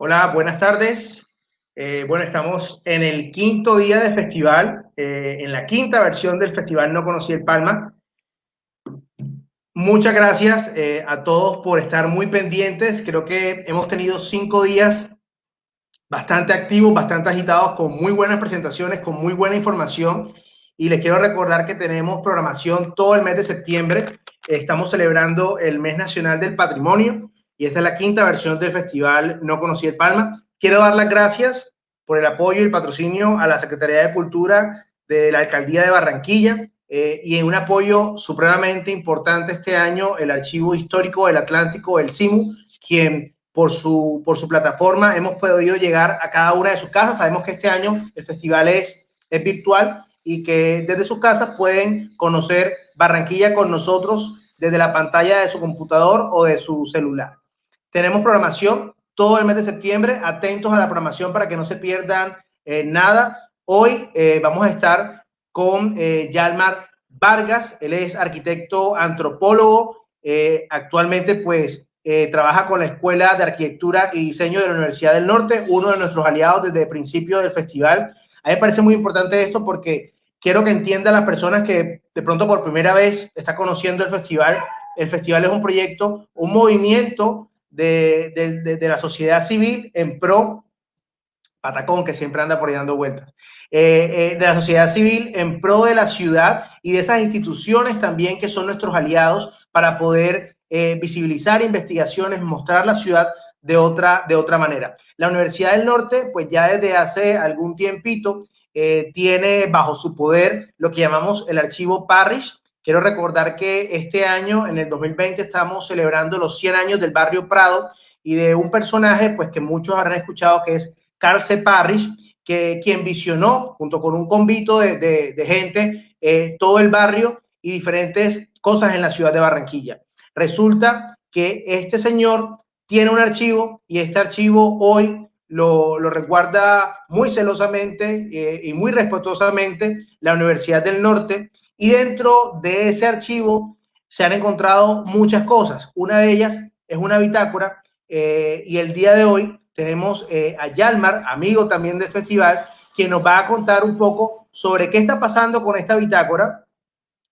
Hola, buenas tardes. Bueno, estamos en el quinto día del festival, en la quinta versión del festival No Conocí el Palma. Muchas gracias a todos por estar muy pendientes. Creo que hemos tenido 5 días bastante activos, bastante agitados, con muy buenas presentaciones, con muy buena información. Y les quiero recordar que tenemos programación todo el mes de septiembre. Estamos celebrando el Mes Nacional del Patrimonio y esta es la quinta versión del festival No Conocí el Palma. Quiero dar las gracias por el apoyo y el patrocinio a la Secretaría de Cultura de la Alcaldía de Barranquilla y en un apoyo supremamente importante este año, el Archivo Histórico del Atlántico, el CIMU, quien por su plataforma hemos podido llegar a cada una de sus casas. Sabemos que este año el festival es virtual y que desde sus casas pueden conocer Barranquilla con nosotros desde la pantalla de su computador o de su celular. Tenemos programación todo el mes de septiembre, atentos a la programación para que no se pierdan nada. Hoy vamos a estar con Yalmar Vargas, él es arquitecto antropólogo, actualmente pues trabaja con la Escuela de Arquitectura y Diseño de la Universidad del Norte, uno de nuestros aliados desde el principio del festival. A mí me parece muy importante esto porque quiero que entiendan las personas que de pronto por primera vez están conociendo el festival. El festival es un proyecto, un movimiento de la sociedad civil en pro, Patacón, que siempre anda por ahí dando vueltas, de la sociedad civil en pro de la ciudad y de esas instituciones también que son nuestros aliados para poder visibilizar investigaciones, mostrar la ciudad de otra manera. La Universidad del Norte, pues ya desde hace algún tiempito, tiene bajo su poder lo que llamamos el archivo Parrish. Quiero recordar que este año, en el 2020, estamos celebrando los 100 años del barrio Prado y de un personaje, pues que muchos habrán escuchado, que es Carl C. Parrish, quien visionó junto con un convito de gente todo el barrio y diferentes cosas en la ciudad de Barranquilla. Resulta que este señor tiene un archivo y este archivo hoy lo resguarda muy celosamente y muy respetuosamente la Universidad del Norte, y dentro de ese archivo se han encontrado muchas cosas. Una de ellas es una bitácora y el día de hoy tenemos a Yalmar, amigo también del festival, quien nos va a contar un poco sobre qué está pasando con esta bitácora,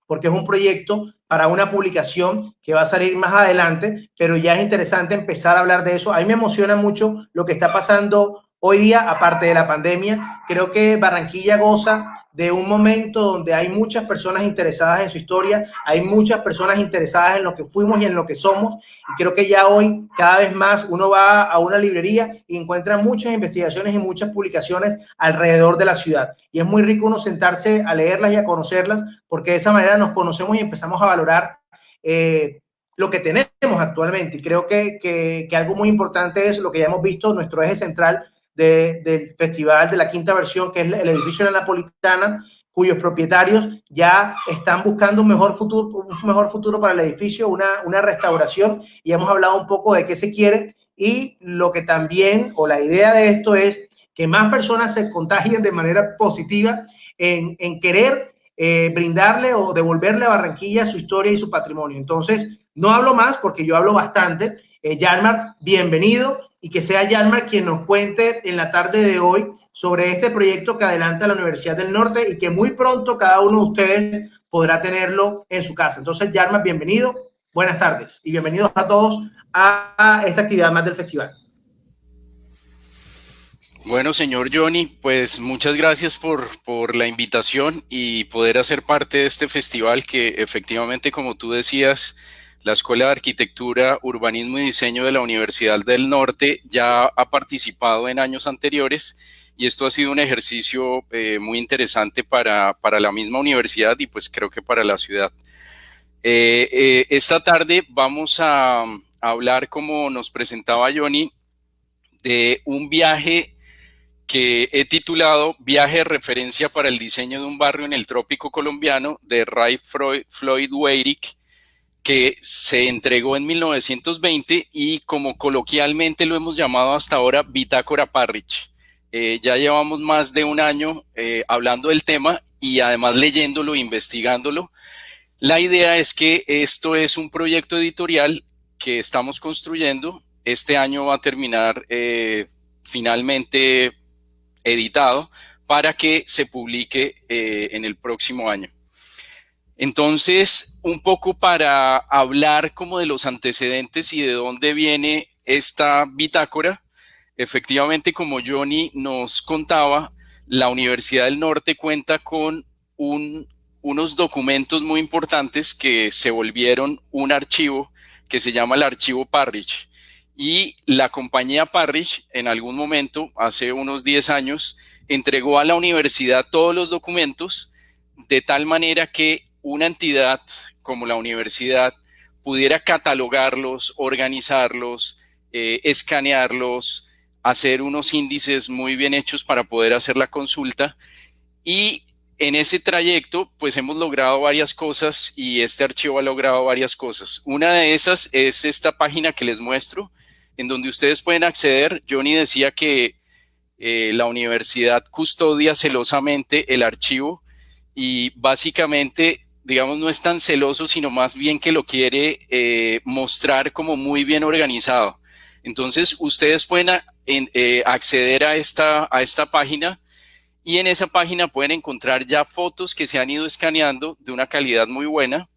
porque es un proyecto para una publicación que va a salir más adelante, pero ya es interesante empezar a hablar de eso. A mí me emociona mucho lo que está pasando hoy día, aparte de la pandemia. Creo que Barranquilla goza de un momento donde hay muchas personas interesadas en su historia, hay muchas personas interesadas en lo que fuimos y en lo que somos, y creo que ya hoy cada vez más uno va a una librería y encuentra muchas investigaciones y muchas publicaciones alrededor de la ciudad, y es muy rico uno sentarse a leerlas y a conocerlas, porque de esa manera nos conocemos y empezamos a valorar lo que tenemos actualmente. Y creo que algo muy importante es lo que ya hemos visto, nuestro eje central del festival de la quinta versión, que es el edificio de la Napolitana, cuyos propietarios ya están buscando un mejor futuro para el edificio, una restauración, y hemos hablado un poco de qué se quiere, y lo que también, o la idea de esto es que más personas se contagien de manera positiva en querer brindarle o devolverle a Barranquilla su historia y su patrimonio. Entonces, no hablo más porque yo hablo bastante. Yalmar, bienvenido, y que sea Yalmar quien nos cuente en la tarde de hoy sobre este proyecto que adelanta la Universidad del Norte y que muy pronto cada uno de ustedes podrá tenerlo en su casa. Entonces, Yalmar, bienvenido, buenas tardes y bienvenidos a todos a esta actividad más del festival. Bueno, señor Johnny, pues muchas gracias por la invitación y poder hacer parte de este festival que efectivamente, como tú decías, la Escuela de Arquitectura, Urbanismo y Diseño de la Universidad del Norte ya ha participado en años anteriores, y esto ha sido un ejercicio muy interesante para la misma universidad y pues creo que para la ciudad. Esta tarde vamos a hablar, como nos presentaba Johnny, de un viaje que he titulado Viaje de referencia para el diseño de un barrio en el trópico colombiano, de Ray Floyd Weirick, que se entregó en 1920 y, como coloquialmente lo hemos llamado hasta ahora, Bitácora Parrish. Ya llevamos más de un año hablando del tema y además leyéndolo e investigándolo. La idea es que esto es un proyecto editorial que estamos construyendo. Este año va a terminar finalmente editado para que se publique en el próximo año. Entonces, un poco para hablar como de los antecedentes y de dónde viene esta bitácora, efectivamente, como Johnny nos contaba, la Universidad del Norte cuenta con unos documentos muy importantes que se volvieron un archivo que se llama el archivo Parrish. Y la compañía Parrish, en algún momento, hace unos 10 años, entregó a la universidad todos los documentos de tal manera que una entidad como la universidad pudiera catalogarlos, organizarlos, escanearlos, hacer unos índices muy bien hechos para poder hacer la consulta. Y en ese trayecto, pues hemos logrado varias cosas y este archivo ha logrado varias cosas. Una de esas es esta página que les muestro, en donde ustedes pueden acceder. Johnny decía que la universidad custodia celosamente el archivo y básicamente, digamos, no es tan celoso, sino más bien que lo quiere mostrar como muy bien organizado. Entonces, ustedes pueden acceder a esta página y en esa página pueden encontrar ya fotos que se han ido escaneando de una calidad muy buena.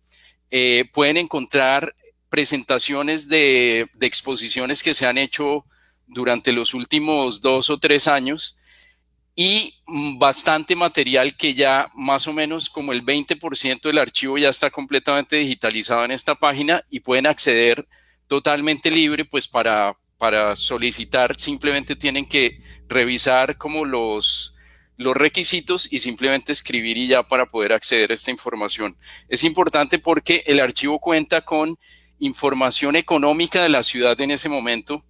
Pueden encontrar presentaciones de exposiciones que se han hecho durante los últimos 2 o 3 años y bastante material que ya más o menos como el 20% del archivo ya está completamente digitalizado en esta página y pueden acceder totalmente libre, pues para solicitar simplemente tienen que revisar como los requisitos y simplemente escribir y ya para poder acceder a esta información. Es importante porque el archivo cuenta con información económica de la ciudad en ese momento,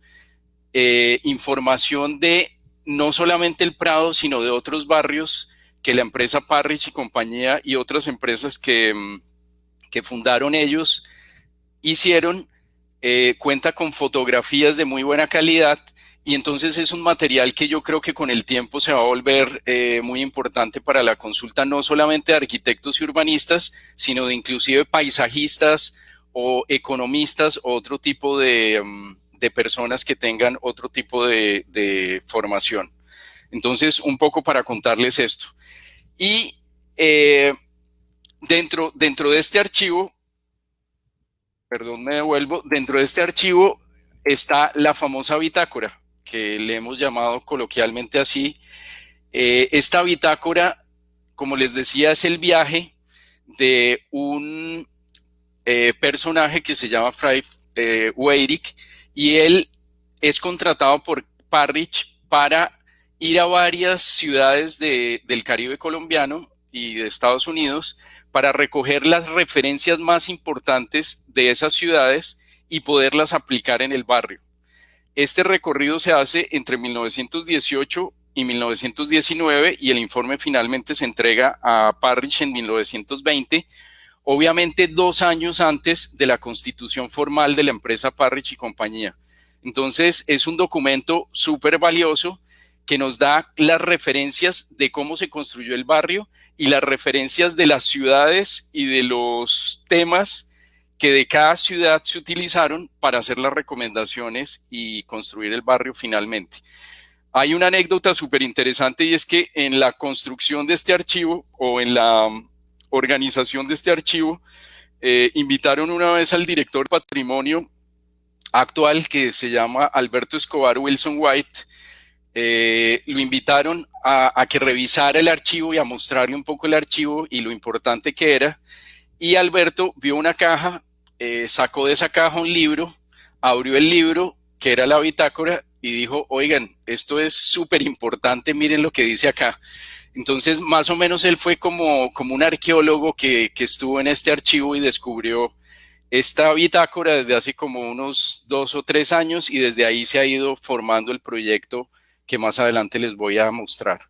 información de no solamente el Prado, sino de otros barrios que la empresa Parrish y compañía y otras empresas que fundaron ellos hicieron. Cuenta con fotografías de muy buena calidad y entonces es un material que yo creo que con el tiempo se va a volver muy importante para la consulta, no solamente de arquitectos y urbanistas, sino de inclusive paisajistas o economistas o otro tipo de personas que tengan otro tipo de formación. Entonces, un poco para contarles esto. Y dentro de este archivo, perdón, me devuelvo, dentro de este archivo está la famosa bitácora, que le hemos llamado coloquialmente así. Esta bitácora, como les decía, es el viaje de un personaje que se llama Fry Weirick, y él es contratado por Parrish para ir a varias ciudades del Caribe colombiano y de Estados Unidos para recoger las referencias más importantes de esas ciudades y poderlas aplicar en el barrio. Este recorrido se hace entre 1918 y 1919 y el informe finalmente se entrega a Parrish en 1920, obviamente 2 años antes de la constitución formal de la empresa Parrish y compañía. Entonces es un documento súper valioso que nos da las referencias de cómo se construyó el barrio y las referencias de las ciudades y de los temas que de cada ciudad se utilizaron para hacer las recomendaciones y construir el barrio finalmente. Hay una anécdota súper interesante y es que en la construcción de este archivo o en la organización de este archivo, invitaron una vez al director de patrimonio actual que se llama Alberto Escobar Wilson White. Lo invitaron a que revisara el archivo y a mostrarle un poco el archivo y lo importante que era. Y Alberto vio una caja, sacó de esa caja un libro, abrió el libro, que era la bitácora, y dijo, oigan, esto es súper importante, miren lo que dice acá. Entonces, más o menos él fue como un arqueólogo que estuvo en este archivo y descubrió esta bitácora desde hace como unos 2 o 3 años y desde ahí se ha ido formando el proyecto que más adelante les voy a mostrar.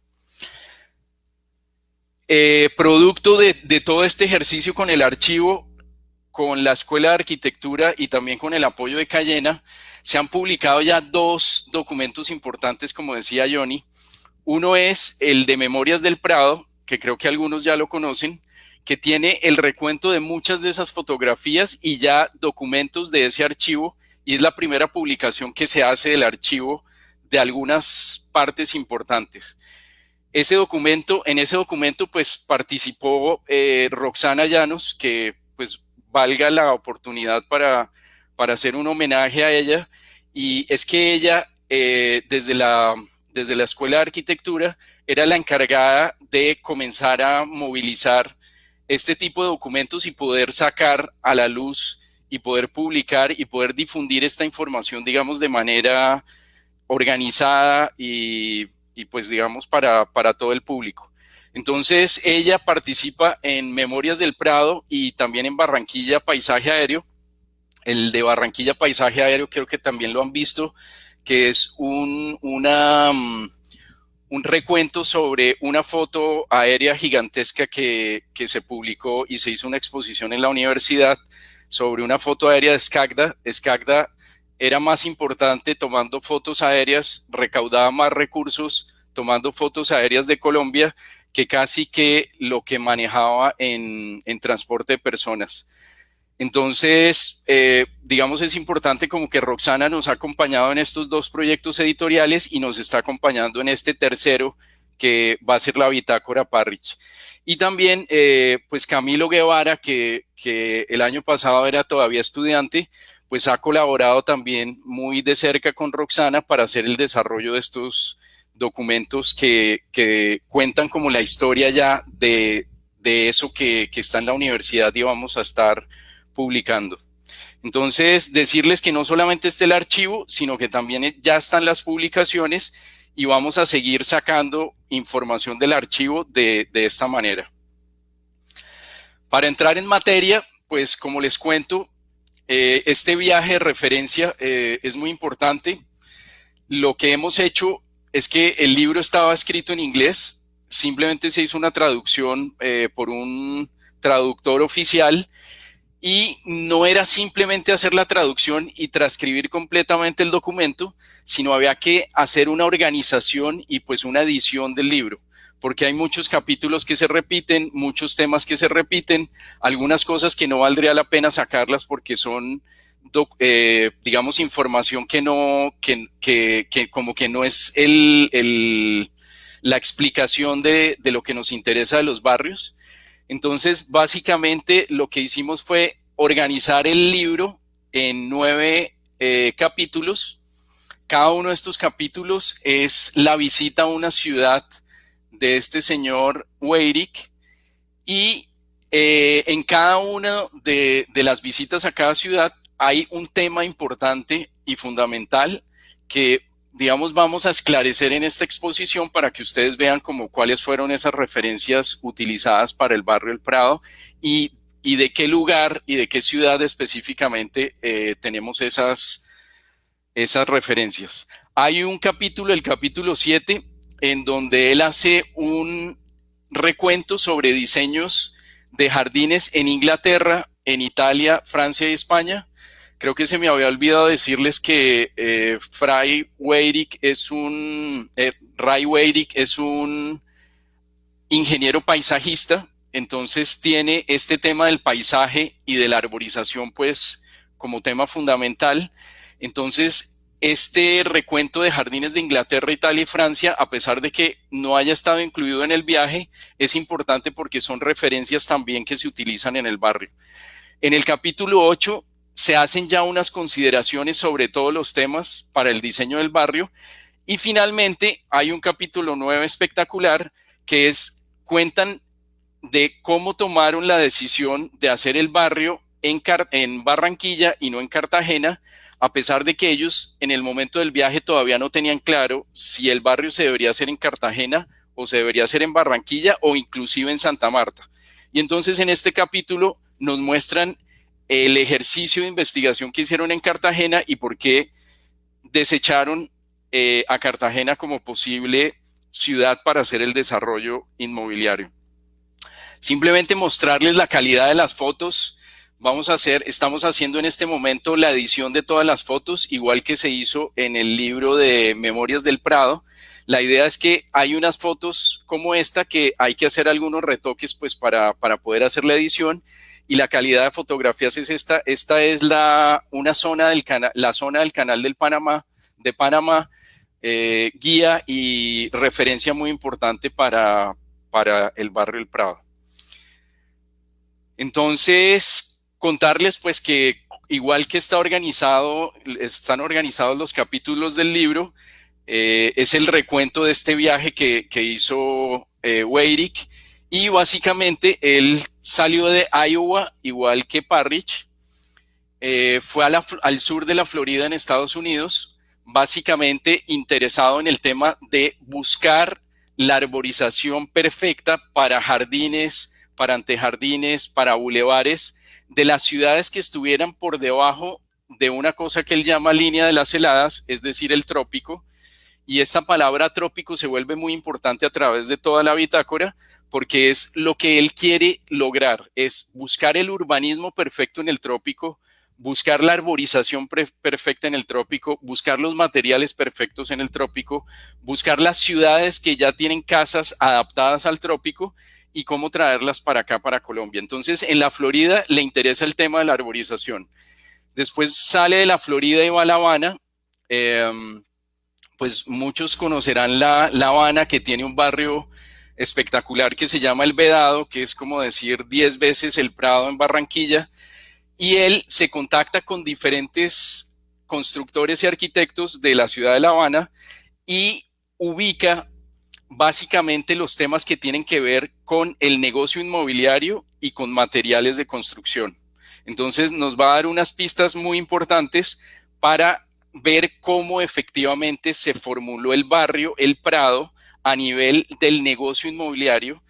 Producto de todo este ejercicio con el archivo, con la Escuela de Arquitectura y también con el apoyo de Cayena, se han publicado ya 2 documentos importantes, como decía Johnny. Uno es el de Memorias del Prado, que creo que algunos ya lo conocen, que tiene el recuento de muchas de esas fotografías y ya documentos de ese archivo, y es la primera publicación que se hace del archivo de algunas partes importantes. En ese documento pues participó Roxana Llanos, que pues valga la oportunidad para hacer un homenaje a ella, y es que ella desde la Escuela de Arquitectura era la encargada de comenzar a movilizar este tipo de documentos y poder sacar a la luz y poder publicar y poder difundir esta información, digamos, de manera organizada y pues digamos para todo el público. Entonces ella participa en Memorias del Prado y también en Barranquilla Paisaje Aéreo. El de Barranquilla Paisaje Aéreo creo que también lo han visto, que es un recuento sobre una foto aérea gigantesca que se publicó y se hizo una exposición en la universidad sobre una foto aérea de Skagda. Skagda era más importante tomando fotos aéreas, recaudaba más recursos tomando fotos aéreas de Colombia que casi que lo que manejaba en transporte de personas. Entonces, digamos, es importante como que Roxana nos ha acompañado en estos dos proyectos editoriales y nos está acompañando en este tercero, que va a ser la bitácora Parrish. Y también, pues Camilo Guevara, que el año pasado era todavía estudiante, pues ha colaborado también muy de cerca con Roxana para hacer el desarrollo de estos documentos que cuentan como la historia ya de eso que está en la universidad y vamos a estar publicando. Entonces, decirles que no solamente está el archivo, sino que también ya están las publicaciones y vamos a seguir sacando información del archivo de esta manera. Para entrar en materia, pues como les cuento, este viaje de referencia es muy importante. Lo que hemos hecho es que el libro estaba escrito en inglés, simplemente se hizo una traducción por un traductor oficial, y no era simplemente hacer la traducción y transcribir completamente el documento, sino había que hacer una organización y pues una edición del libro, porque hay muchos capítulos que se repiten, muchos temas que se repiten, algunas cosas que no valdría la pena sacarlas porque son, digamos, información que no, que como que no es la explicación de lo que nos interesa de los barrios. Entonces, básicamente lo que hicimos fue organizar el libro en 9 capítulos. Cada uno de estos capítulos es la visita a una ciudad de este señor Weyrich, y en cada una de las visitas a cada ciudad hay un tema importante y fundamental que, digamos, vamos a esclarecer en esta exposición para que ustedes vean como cuáles fueron esas referencias utilizadas para el barrio El Prado y de qué lugar y de qué ciudad específicamente tenemos esas referencias. Hay un capítulo, el capítulo 7, en donde él hace un recuento sobre diseños de jardines en Inglaterra, en Italia, Francia y España. Creo que se me había olvidado decirles que Ray Weyrich es un ingeniero paisajista, entonces tiene este tema del paisaje y de la arborización pues como tema fundamental. Entonces este recuento de jardines de Inglaterra, Italia y Francia, a pesar de que no haya estado incluido en el viaje, es importante porque son referencias también que se utilizan en el barrio. En el capítulo 8 se hacen ya unas consideraciones sobre todos los temas para el diseño del barrio, y finalmente hay un capítulo 9 espectacular que cuentan de cómo tomaron la decisión de hacer el barrio en Barranquilla y no en Cartagena, a pesar de que ellos en el momento del viaje todavía no tenían claro si el barrio se debería hacer en Cartagena o se debería hacer en Barranquilla o inclusive en Santa Marta. Y entonces en este capítulo nos muestran el ejercicio de investigación que hicieron en Cartagena y por qué desecharon a Cartagena como posible ciudad para hacer el desarrollo inmobiliario. Simplemente mostrarles la calidad de las fotos. Estamos haciendo en este momento la edición de todas las fotos, igual que se hizo en el libro de Memorias del Prado. La idea es que hay unas fotos como esta que hay que hacer algunos retoques pues para poder hacer la edición, y la calidad de fotografías es esta. Esta es la zona del canal de Panamá, guía y referencia muy importante para el barrio El Prado. Entonces, contarles pues que igual que están organizados los capítulos del libro, es el recuento de este viaje que hizo Weyrich, y básicamente él salió de Iowa, igual que Parrish, fue al sur de la Florida en Estados Unidos, básicamente interesado en el tema de buscar la arborización perfecta para jardines, para antejardines, para bulevares de las ciudades que estuvieran por debajo de una cosa que él llama línea de las heladas, es decir, el trópico. Y esta palabra trópico se vuelve muy importante a través de toda la bitácora, porque es lo que él quiere lograr, es buscar el urbanismo perfecto en el trópico, buscar la arborización perfecta en el trópico, buscar los materiales perfectos en el trópico, buscar las ciudades que ya tienen casas adaptadas al trópico y cómo traerlas para acá, para Colombia. Entonces, en la Florida le interesa el tema de la arborización. Después sale de la Florida y va a La Habana. Pues muchos conocerán la Habana, que tiene un barrio espectacular que se llama El Vedado, que es como decir 10 veces El Prado en Barranquilla, y él se contacta con diferentes constructores y arquitectos de la ciudad de La Habana y ubica básicamente los temas que tienen que ver con el negocio inmobiliario y con materiales de construcción. Entonces nos va a dar unas pistas muy importantes para ver cómo efectivamente se formuló el barrio El Prado a nivel del negocio inmobiliario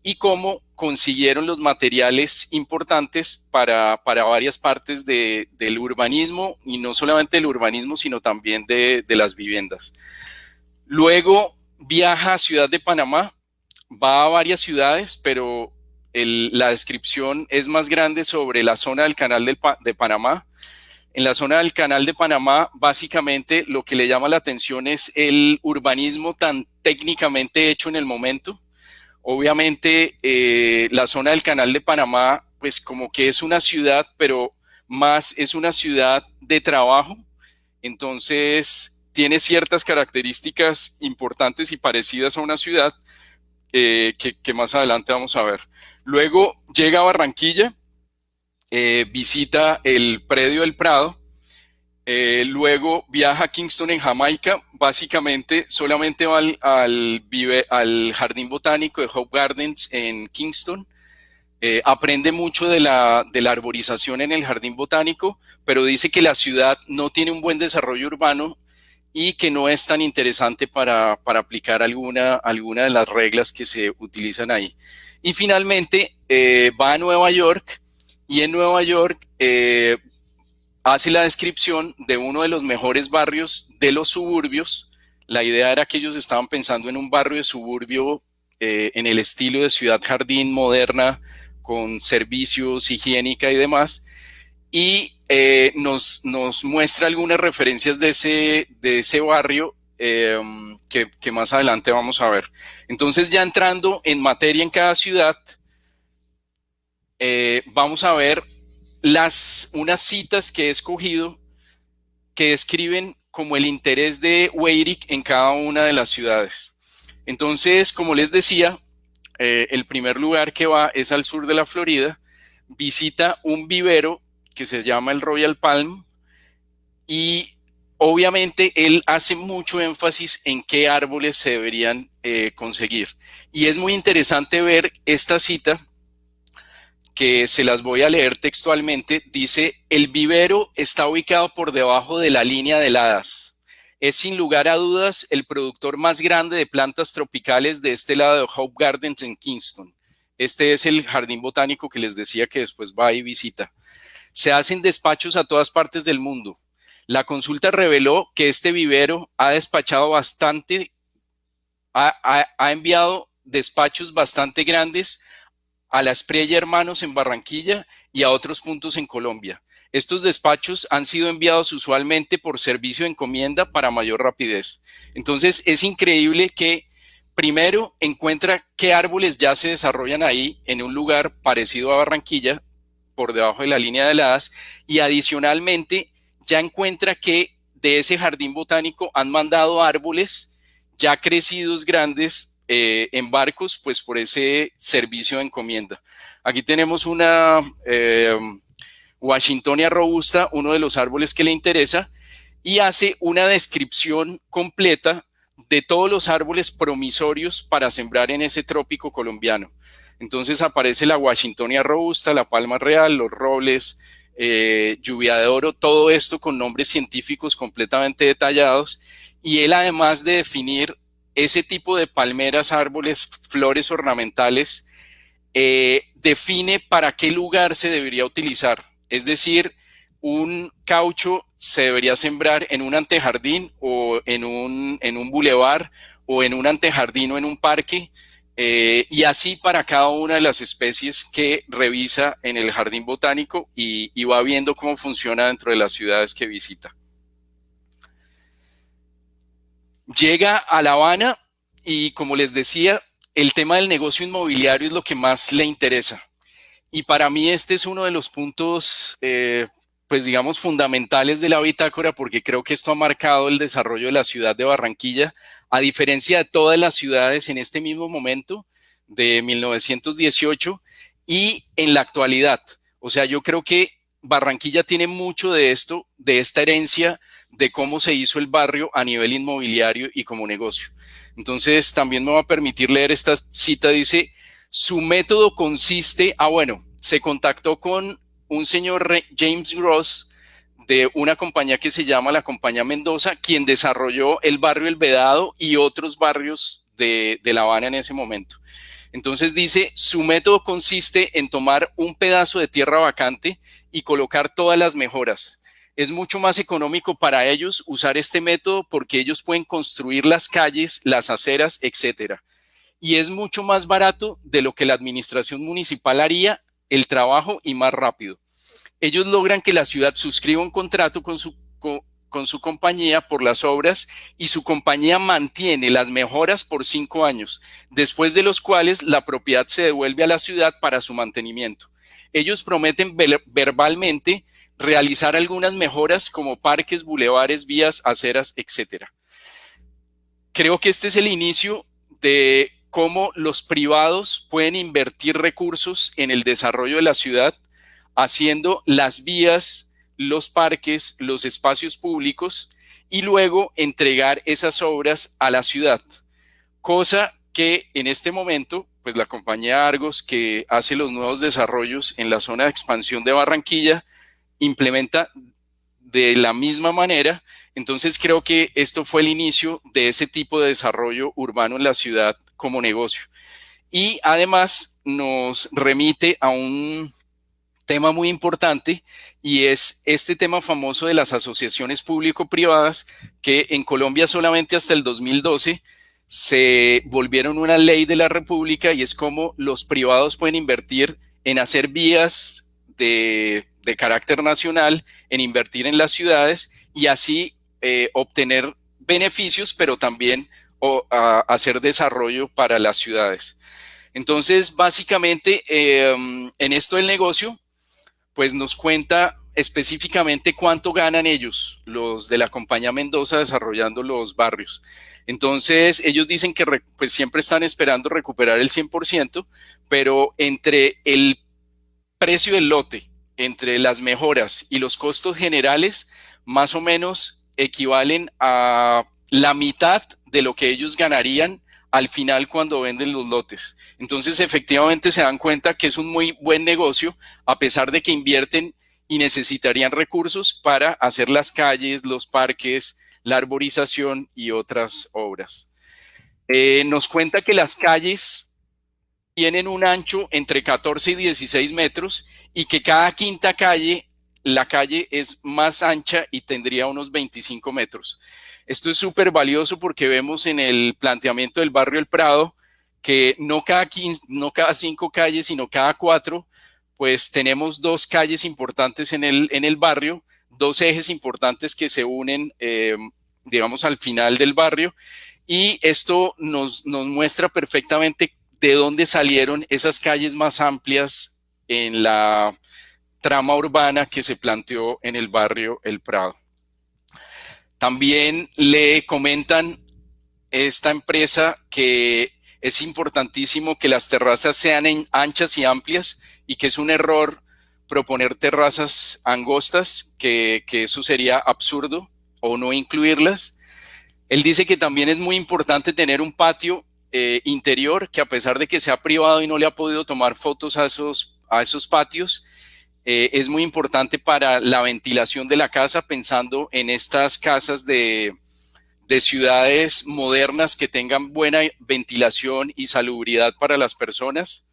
y cómo consiguieron los materiales importantes para varias partes del urbanismo, y no solamente del urbanismo, sino también de las viviendas. Luego viaja a Ciudad de Panamá, va a varias ciudades, pero la descripción es más grande sobre la zona del Canal de Panamá. En la zona del Canal de Panamá, básicamente lo que le llama la atención es el urbanismo tan técnicamente hecho en el momento. Obviamente, la zona del Canal de Panamá, pues como que es una ciudad, pero más es una ciudad de trabajo. Entonces, tiene ciertas características importantes y parecidas a una ciudad que más adelante vamos a ver. Luego llega a Barranquilla, visita el predio del Prado, luego viaja a Kingston en Jamaica, básicamente solamente va al Jardín Botánico de Hope Gardens en Kingston, aprende mucho de la arborización en el Jardín Botánico, pero dice que la ciudad no tiene un buen desarrollo urbano y que no es tan interesante para aplicar alguna de las reglas que se utilizan ahí. Y finalmente va a Nueva York, y en Nueva York hace la descripción de uno de los mejores barrios de los suburbios. La idea era que ellos estaban pensando en un barrio de suburbio en el estilo de ciudad jardín moderna, con servicios, higiénica y demás. Y nos muestra algunas referencias de ese barrio que más adelante vamos a ver. Entonces, ya entrando en materia en cada ciudad, vamos a ver unas citas que he escogido que describen como el interés de Weyrich en cada una de las ciudades. Entonces, como les decía, el primer lugar que va es al sur de la Florida, visita un vivero que se llama el Royal Palm, y obviamente él hace mucho énfasis en qué árboles se deberían conseguir. Y es muy interesante ver esta cita, que se las voy a leer textualmente. Dice: el vivero está ubicado por debajo de la línea de heladas. Es sin lugar a dudas el productor más grande de plantas tropicales de este lado de Hope Gardens en Kingston. Este es el jardín botánico que les decía que después va y visita. Se hacen despachos a todas partes del mundo. La consulta reveló que este vivero ha despachado bastante, ha enviado despachos bastante grandes a la Espriella Hermanos en Barranquilla y a otros puntos en Colombia. Estos despachos han sido enviados usualmente por servicio de encomienda para mayor rapidez. Entonces, es increíble que primero encuentra qué árboles ya se desarrollan ahí en un lugar parecido a Barranquilla, por debajo de la línea de heladas, y adicionalmente ya encuentra que de ese jardín botánico han mandado árboles ya crecidos, grandes, en barcos, pues por ese servicio de encomienda. Aquí tenemos una Washingtonia robusta, uno de los árboles que le interesa, y hace una descripción completa de todos los árboles promisorios para sembrar en ese trópico colombiano. Entonces aparece la Washingtonia robusta, la palma real, los robles, lluvia de oro, todo esto con nombres científicos completamente detallados, y él, además de definir ese tipo de palmeras, árboles, flores ornamentales, define para qué lugar se debería utilizar. Es decir, un caucho se debería sembrar en un antejardín o en un bulevar o en un antejardín o en un parque, y así para cada una de las especies que revisa en el jardín botánico, y va viendo cómo funciona dentro de las ciudades que visita. Llega a La Habana y, como les decía, el tema del negocio inmobiliario es lo que más le interesa. Y para mí este es uno de los puntos, pues digamos, fundamentales de la bitácora, porque creo que esto ha marcado el desarrollo de la ciudad de Barranquilla, a diferencia de todas las ciudades en este mismo momento de 1918 y en la actualidad. O sea, yo creo que Barranquilla tiene mucho de esto, de esta herencia de cómo se hizo el barrio a nivel inmobiliario y como negocio. Entonces, también me va a permitir leer esta cita. Dice: su método consiste, bueno, se contactó con un señor James Gross de una compañía que se llama la Compañía Mendoza, quien desarrolló el barrio El Vedado y otros barrios de La Habana en ese momento. Entonces dice: su método consiste en tomar un pedazo de tierra vacante y colocar todas las mejoras. Es mucho más económico para ellos usar este método porque ellos pueden construir las calles, las aceras, etcétera. Y es mucho más barato de lo que la administración municipal haría el trabajo, y más rápido. Ellos logran que la ciudad suscriba un contrato con su compañía por las obras, y su compañía mantiene las mejoras por 5 años, después de los cuales la propiedad se devuelve a la ciudad para su mantenimiento. Ellos prometen verbalmente realizar algunas mejoras como parques, bulevares, vías, aceras, etcétera. Creo que este es el inicio de cómo los privados pueden invertir recursos en el desarrollo de la ciudad, haciendo las vías, los parques, los espacios públicos, y luego entregar esas obras a la ciudad. Cosa que en este momento, pues la compañía Argos, que hace los nuevos desarrollos en la zona de expansión de Barranquilla, implementa de la misma manera. Entonces creo que esto fue el inicio de ese tipo de desarrollo urbano en la ciudad como negocio. Y además nos remite a un tema muy importante, y es este tema famoso de las asociaciones público-privadas, que en Colombia solamente hasta el 2012 se volvieron una ley de la República, y es como los privados pueden invertir en hacer vías de carácter nacional, en invertir en las ciudades, y así obtener beneficios, pero también hacer desarrollo para las ciudades. Entonces, básicamente, en esto del negocio, pues nos cuenta específicamente cuánto ganan ellos, los de la Compañía Mendoza, desarrollando los barrios. Entonces, ellos dicen que pues siempre están esperando recuperar el 100%, pero entre el precio del lote, entre las mejoras y los costos generales, más o menos equivalen a la mitad de lo que ellos ganarían al final cuando venden los lotes. Entonces, efectivamente se dan cuenta que es un muy buen negocio, a pesar de que invierten y necesitarían recursos para hacer las calles, los parques, la arborización y otras obras. Nos cuenta que las calles tienen un ancho entre 14 y 16 metros, y que cada quinta calle, la calle es más ancha y tendría unos 25 metros. Esto es súper valioso porque vemos en el planteamiento del barrio El Prado que no cada 5 calles, sino cada 4, pues tenemos 2 calles importantes en el barrio, 2 ejes importantes que se unen, digamos, al final del barrio, y esto nos muestra perfectamente de dónde salieron esas calles más amplias en la trama urbana que se planteó en el barrio El Prado. También le comentan esta empresa que es importantísimo que las terrazas sean anchas y amplias y que es un error proponer terrazas angostas, que eso sería absurdo o no incluirlas. Él dice que también es muy importante tener un patio interior, que a pesar de que sea privado y no le ha podido tomar fotos a esos patios, es muy importante para la ventilación de la casa, pensando en estas casas de ciudades modernas que tengan buena ventilación y salubridad para las personas.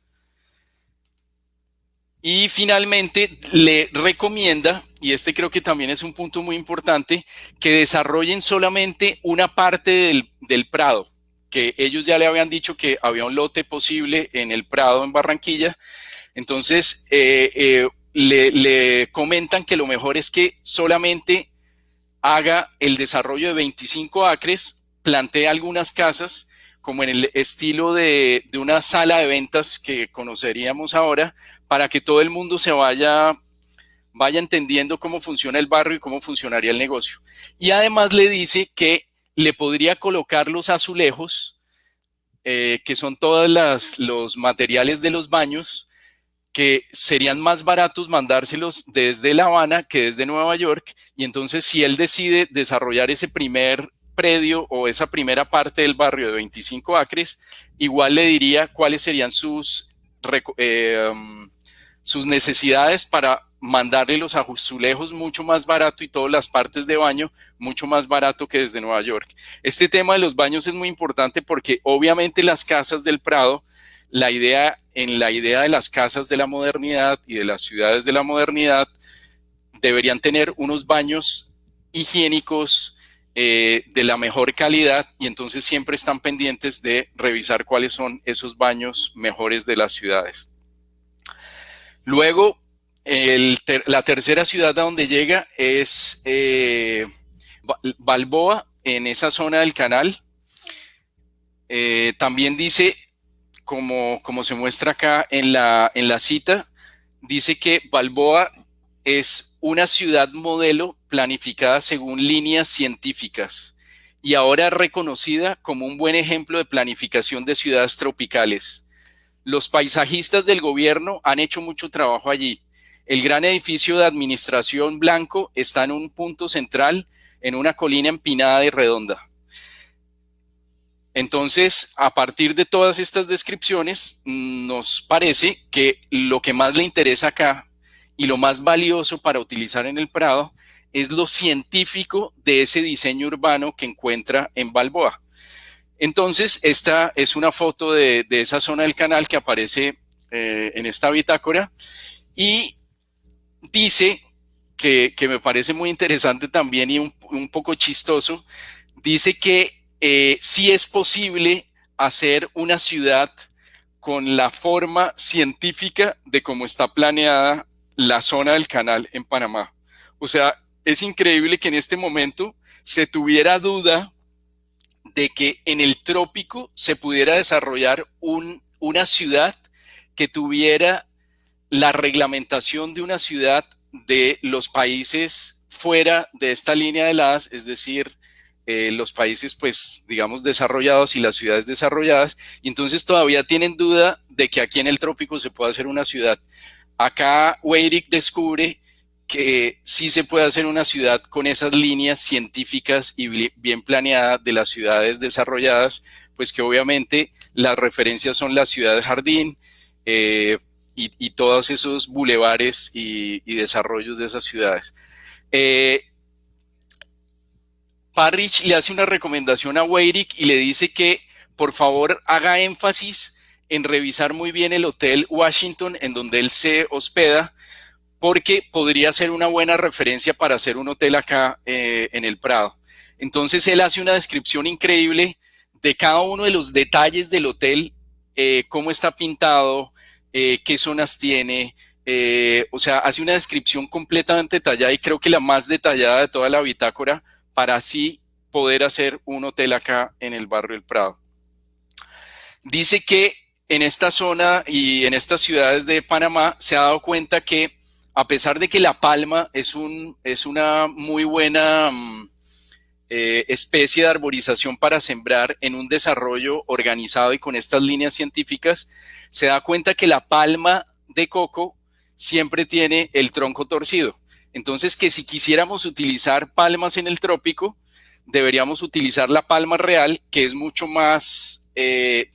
Y finalmente le recomienda, y este creo que también es un punto muy importante, que desarrollen solamente una parte del Prado, que ellos ya le habían dicho que había un lote posible en el Prado en Barranquilla. Entonces le comentan que lo mejor es que solamente haga el desarrollo de 25 acres, plantee algunas casas como en el estilo de una sala de ventas que conoceríamos ahora, para que todo el mundo se vaya entendiendo cómo funciona el barrio y cómo funcionaría el negocio. Y además le dice que le podría colocar los azulejos, que son todos los materiales de los baños, que serían más baratos mandárselos desde La Habana que desde Nueva York, y entonces si él decide desarrollar ese primer predio o esa primera parte del barrio de 25 acres, igual le diría cuáles serían sus necesidades para mandarle los azulejos mucho más barato y todas las partes de baño mucho más barato que desde Nueva York. Este tema de los baños es muy importante porque obviamente las casas del Prado, en la idea de las casas de la modernidad y de las ciudades de la modernidad, deberían tener unos baños higiénicos de la mejor calidad, y entonces siempre están pendientes de revisar cuáles son esos baños mejores de las ciudades. Luego, la tercera ciudad a donde llega es Balboa, en esa zona del canal. También dice, como se muestra acá en la cita, dice que Balboa es una ciudad modelo planificada según líneas científicas y ahora reconocida como un buen ejemplo de planificación de ciudades tropicales. Los paisajistas del gobierno han hecho mucho trabajo allí. El gran edificio de administración blanco está en un punto central, en una colina empinada y redonda. Entonces, a partir de todas estas descripciones, nos parece que lo que más le interesa acá y lo más valioso para utilizar en el Prado es lo científico de ese diseño urbano que encuentra en Balboa. Entonces, esta es una foto de esa zona del canal que aparece en esta bitácora, y dice que me parece muy interesante también y un poco chistoso, dice que sí es posible hacer una ciudad con la forma científica de cómo está planeada la zona del canal en Panamá. O sea, es increíble que en este momento se tuviera duda de que en el trópico se pudiera desarrollar una ciudad que tuviera la reglamentación de una ciudad de los países fuera de esta línea de heladas, es decir, los países, pues, digamos, desarrollados y las ciudades desarrolladas, y entonces todavía tienen duda de que aquí en el trópico se pueda hacer una ciudad. Acá Weyrich descubre que sí se puede hacer una ciudad con esas líneas científicas y bien planeadas de las ciudades desarrolladas, pues que obviamente las referencias son las ciudades jardín y todos esos bulevares y desarrollos de esas ciudades. Parrish le hace una recomendación a Weyrich y le dice que por favor haga énfasis en revisar muy bien el Hotel Washington en donde él se hospeda, porque podría ser una buena referencia para hacer un hotel acá en el Prado. Entonces él hace una descripción increíble de cada uno de los detalles del hotel, cómo está pintado, qué zonas tiene, o sea, hace una descripción completamente detallada, y creo que la más detallada de toda la bitácora, para así poder hacer un hotel acá en el barrio del Prado. Dice que en esta zona y en estas ciudades de Panamá se ha dado cuenta que, a pesar de que La Palma es una muy buena especie de arborización para sembrar en un desarrollo organizado y con estas líneas científicas, se da cuenta que la palma de coco siempre tiene el tronco torcido. Entonces, que si quisiéramos utilizar palmas en el trópico, deberíamos utilizar la palma real, que es mucho más,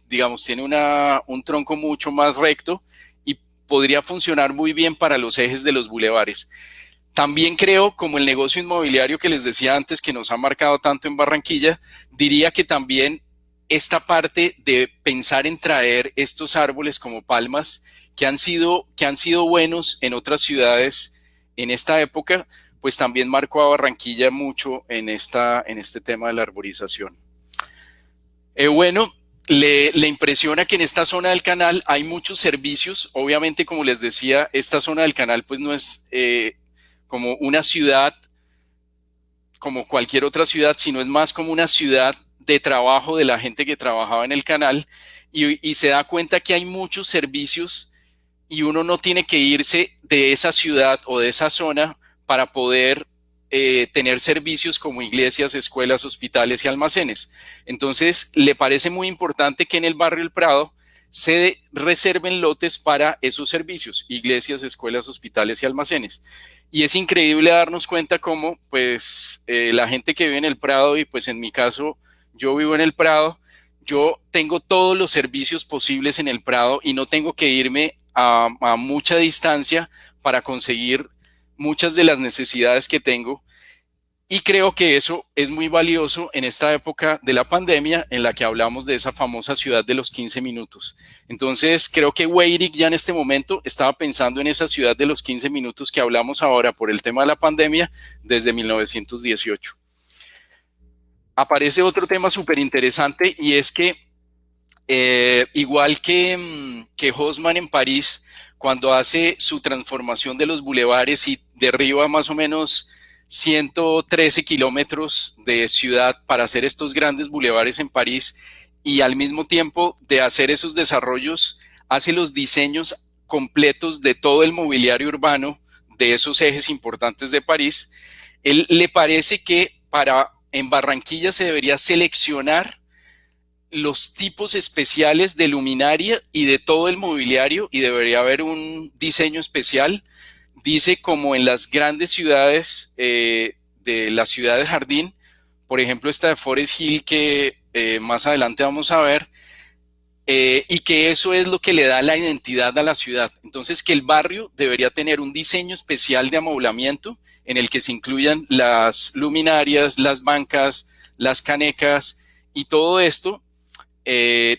digamos, tiene un tronco mucho más recto y podría funcionar muy bien para los ejes de los bulevares. También creo, como el negocio inmobiliario que les decía antes, que nos ha marcado tanto en Barranquilla, diría que también esta parte de pensar en traer estos árboles como palmas que han sido buenos en otras ciudades en esta época, pues también marcó a Barranquilla mucho en este tema de la arborización. Bueno, le impresiona que en esta zona del canal hay muchos servicios. Obviamente, como les decía, esta zona del canal pues no es como una ciudad, como cualquier otra ciudad, sino es más como una ciudad de trabajo de la gente que trabajaba en el canal y se da cuenta que hay muchos servicios y uno no tiene que irse de esa ciudad o de esa zona para poder tener servicios como iglesias, escuelas, hospitales y almacenes. Entonces, le parece muy importante que en el barrio El Prado se reserven lotes para esos servicios, iglesias, escuelas, hospitales y almacenes. Y es increíble darnos cuenta cómo, pues, la gente que vive en el Prado, y pues en mi caso, yo vivo en el Prado, yo tengo todos los servicios posibles en el Prado y no tengo que irme a mucha distancia para conseguir muchas de las necesidades que tengo. Y creo que eso es muy valioso en esta época de la pandemia en la que hablamos de esa famosa ciudad de los 15 minutos. Entonces, creo que Weirik ya en este momento estaba pensando en esa ciudad de los 15 minutos que hablamos ahora por el tema de la pandemia desde 1918. Aparece otro tema súper interesante y es que igual que Haussmann en París, cuando hace su transformación de los bulevares y derriba más o menos 113 kilómetros de ciudad para hacer estos grandes bulevares en París y al mismo tiempo de hacer esos desarrollos, hace los diseños completos de todo el mobiliario urbano de esos ejes importantes de París. Él le parece que en Barranquilla se debería seleccionar los tipos especiales de luminaria y de todo el mobiliario y debería haber un diseño especial. Dice como en las grandes ciudades de las ciudades jardín, por ejemplo esta de Forest Hill que más adelante vamos a ver, y que eso es lo que le da la identidad a la ciudad. Entonces que el barrio debería tener un diseño especial de amoblamiento en el que se incluyan las luminarias, las bancas, las canecas y todo esto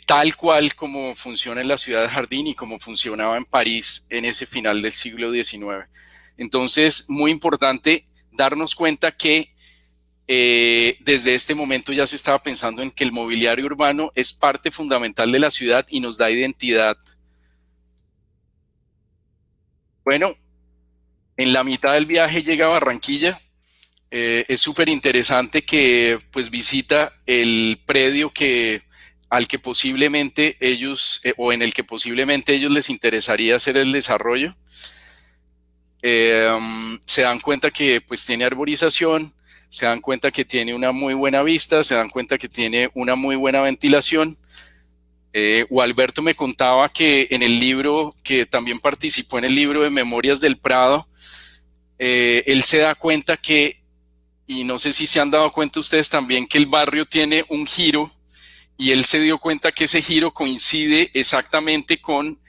tal cual como funciona en la ciudad de Jardín y como funcionaba en París en ese final del siglo XIX. Entonces, muy importante darnos cuenta que desde este momento ya se estaba pensando en que el mobiliario urbano es parte fundamental de la ciudad y nos da identidad. Bueno, en la mitad del viaje llega a Barranquilla. Es súper interesante que pues visita el predio al que posiblemente ellos, o en el que posiblemente ellos les interesaría hacer el desarrollo. Se dan cuenta que pues tiene arborización, se dan cuenta que tiene una muy buena vista, se dan cuenta que tiene una muy buena ventilación. Gualberto me contaba que en el libro, que también participó en el libro de Memorias del Prado, él se da cuenta que, y no sé si se han dado cuenta ustedes también, que el barrio tiene un giro y él se dio cuenta que ese giro coincide exactamente con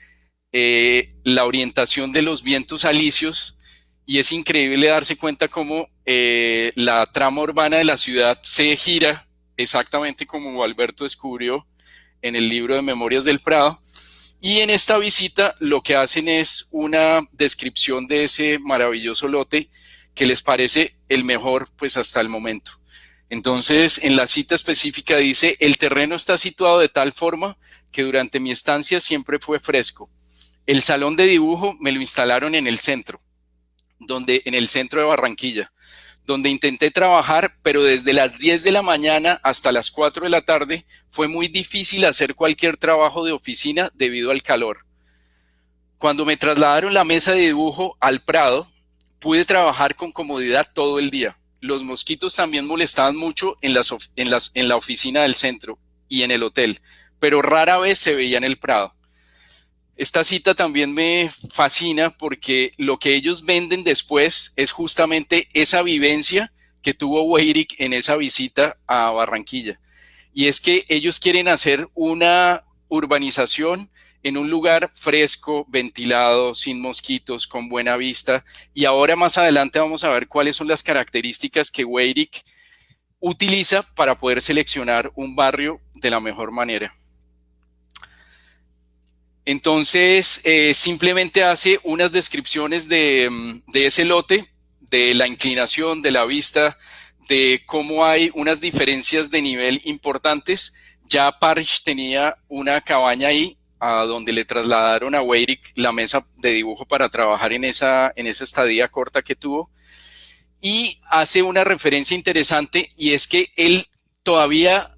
la orientación de los vientos alisios y es increíble darse cuenta cómo la trama urbana de la ciudad se gira exactamente como Alberto descubrió en el libro de Memorias del Prado. Y en esta visita lo que hacen es una descripción de ese maravilloso lote que les parece el mejor pues hasta el momento. Entonces, en la cita específica dice, el terreno está situado de tal forma que durante mi estancia siempre fue fresco. El salón de dibujo me lo instalaron en el centro de Barranquilla, donde intenté trabajar, pero desde las 10 de la mañana hasta las 4 de la tarde fue muy difícil hacer cualquier trabajo de oficina debido al calor. Cuando me trasladaron la mesa de dibujo al Prado, pude trabajar con comodidad todo el día. los mosquitos también molestaban mucho en la oficina del centro y en el hotel, pero rara vez se veía en el Prado. Esta cita también me fascina porque lo que ellos venden después es justamente esa vivencia que tuvo Weyrich en esa visita a Barranquilla. Y es que ellos quieren hacer una urbanización en un lugar fresco, ventilado, sin mosquitos, con buena vista. Y ahora más adelante vamos a ver cuáles son las características que Weyrich utiliza para poder seleccionar un barrio de la mejor manera. Entonces, simplemente hace unas descripciones de ese lote, de la inclinación, de la vista, de cómo hay unas diferencias de nivel importantes. Ya Parrish tenía una cabaña ahí, a donde le trasladaron a Weyrich la mesa de dibujo para trabajar en esa estadía corta que tuvo. Y hace una referencia interesante, y es que él todavía,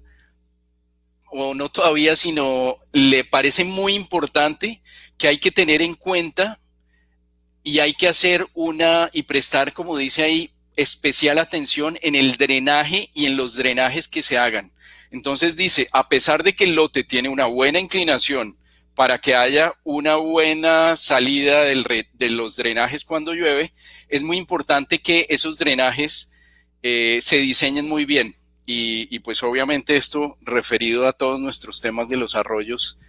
o no todavía, sino le parece muy importante que hay que tener en cuenta y hay que hacer y prestar, como dice ahí, especial atención en el drenaje y en los drenajes que se hagan. Entonces dice, a pesar de que el lote tiene una buena inclinación para que haya una buena salida de los drenajes cuando llueve, es muy importante que esos drenajes se diseñen muy bien. Y pues obviamente esto, referido a todos nuestros temas de los arroyos,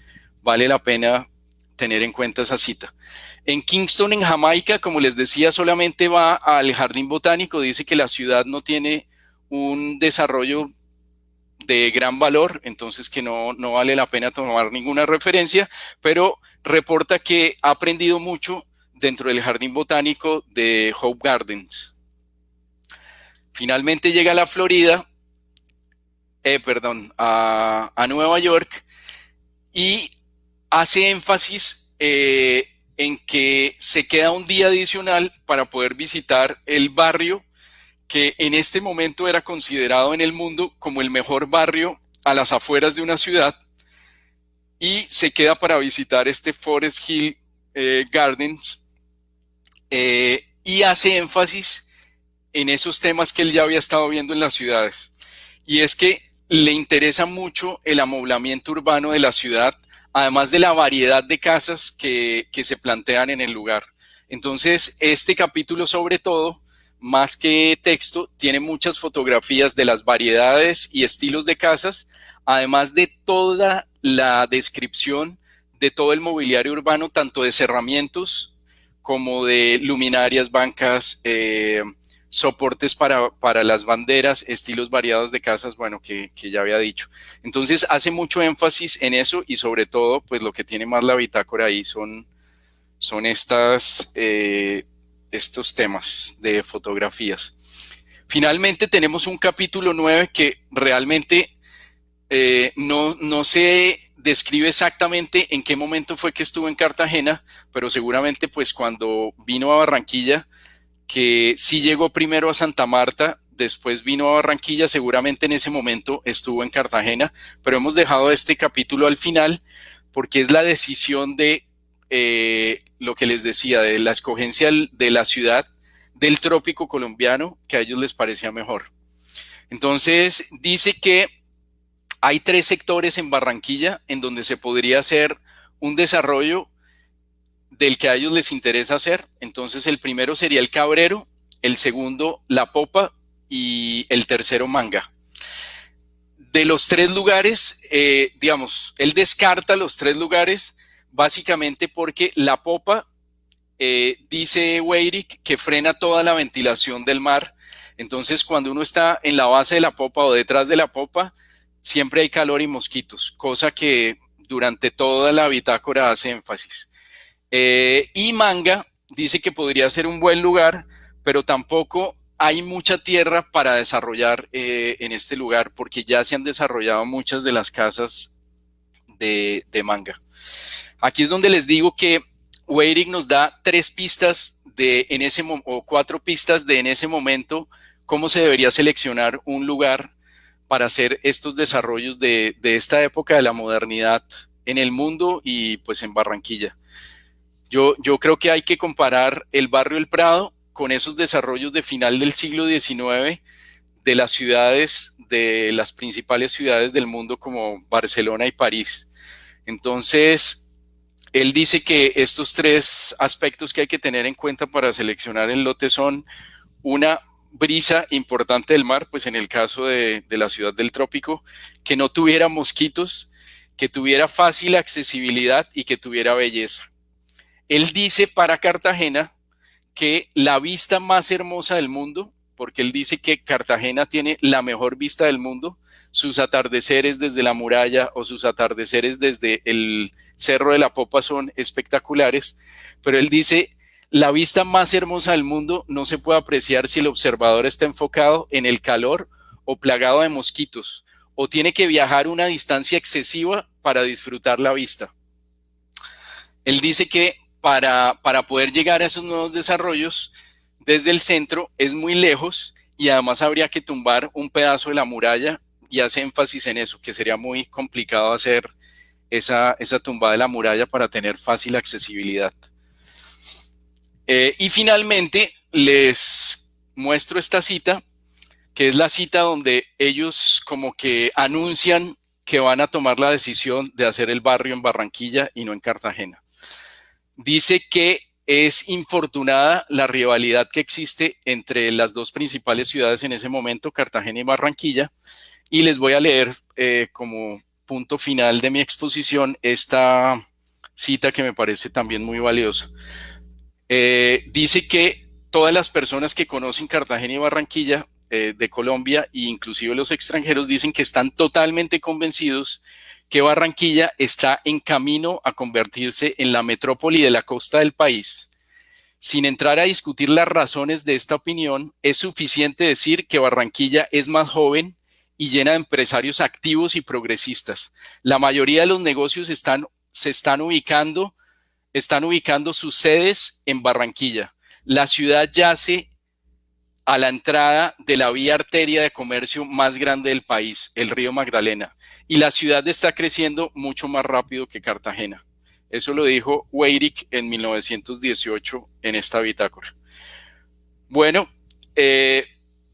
vale la pena tener en cuenta esa cita. En Kingston, en Jamaica, como les decía, solamente va al jardín botánico. Dice que la ciudad no tiene un desarrollo de gran valor, entonces que no vale la pena tomar ninguna referencia, pero reporta que ha aprendido mucho dentro del jardín botánico de Hope Gardens. Finalmente llega a la Florida, a Nueva York, y hace énfasis en que se queda un día adicional para poder visitar el barrio que en este momento era considerado en el mundo como el mejor barrio a las afueras de una ciudad, y se queda para visitar este Forest Hill Gardens, y hace énfasis en esos temas que él ya había estado viendo en las ciudades, y es que le interesa mucho el amoblamiento urbano de la ciudad, además de la variedad de casas que se plantean en el lugar. Entonces, este capítulo, sobre todo, más que texto, tiene muchas fotografías de las variedades y estilos de casas, además de toda la descripción de todo el mobiliario urbano, tanto de cerramientos como de luminarias, bancas, soportes para las banderas, estilos variados de casas, bueno, que ya había dicho. Entonces hace mucho énfasis en eso, y sobre todo, pues lo que tiene más la bitácora ahí son estos temas de fotografías. Finalmente tenemos un capítulo 9 que realmente no se describe exactamente en qué momento fue que estuvo en Cartagena, pero seguramente pues cuando vino a Barranquilla, que sí llegó primero a Santa Marta, después vino a Barranquilla, seguramente en ese momento estuvo en Cartagena, pero hemos dejado este capítulo al final porque es la decisión de lo que les decía, de la escogencia de la ciudad del trópico colombiano que a ellos les parecía mejor. Entonces dice que hay 3 sectores en Barranquilla en donde se podría hacer un desarrollo del que a ellos les interesa hacer. Entonces el primero sería el Cabrero, el segundo La Popa y el tercero Manga. De los 3 lugares, digamos, él descarta los 3 lugares básicamente porque La Popa, dice Weyrich, que frena toda la ventilación del mar. Entonces cuando uno está en la base de la popa o detrás de la popa, siempre hay calor y mosquitos, cosa que durante toda la bitácora hace énfasis. Y Manga dice que podría ser un buen lugar, pero tampoco hay mucha tierra para desarrollar en este lugar, porque ya se han desarrollado muchas de las casas de Manga. Aquí es donde les digo que Weyrich nos da 3 pistas o 4 pistas de en ese momento cómo se debería seleccionar un lugar para hacer estos desarrollos de esta época de la modernidad en el mundo y pues en Barranquilla. Yo creo que hay que comparar el barrio El Prado con esos desarrollos de final del siglo XIX de las ciudades, de las principales ciudades del mundo como Barcelona y París. Entonces, él dice que estos tres aspectos que hay que tener en cuenta para seleccionar el lote son una brisa importante del mar, pues en el caso de la ciudad del trópico, que no tuviera mosquitos, que tuviera fácil accesibilidad y que tuviera belleza. Él dice para Cartagena que la vista más hermosa del mundo, porque él dice que Cartagena tiene la mejor vista del mundo, sus atardeceres desde la muralla o sus atardeceres desde el Cerro de la Popa son espectaculares, pero él dice la vista más hermosa del mundo no se puede apreciar si el observador está enfocado en el calor o plagado de mosquitos, o tiene que viajar una distancia excesiva para disfrutar la vista. Él dice que para poder llegar a esos nuevos desarrollos, desde el centro es muy lejos y además habría que tumbar un pedazo de la muralla y hace énfasis en eso, que sería muy complicado hacer esa tumbada de la muralla para tener fácil accesibilidad. Y finalmente les muestro esta cita, que es la cita donde ellos como que anuncian que van a tomar la decisión de hacer el barrio en Barranquilla y no en Cartagena. Dice que es infortunada la rivalidad que existe entre las dos principales ciudades en ese momento, Cartagena y Barranquilla, y les voy a leer como punto final de mi exposición esta cita que me parece también muy valiosa. Dice que todas las personas que conocen Cartagena y Barranquilla de Colombia e inclusive los extranjeros dicen que están totalmente convencidos que Barranquilla está en camino a convertirse en la metrópoli de la costa del país. Sin entrar a discutir las razones de esta opinión, es suficiente decir que Barranquilla es más joven y llena de empresarios activos y progresistas. La mayoría de los negocios están ubicando sus sedes en Barranquilla. La ciudad yace a la entrada de la vía arteria de comercio más grande del país, el río Magdalena, y la ciudad está creciendo mucho más rápido que Cartagena. Eso lo dijo Weyrich en 1918 en esta bitácora. Bueno,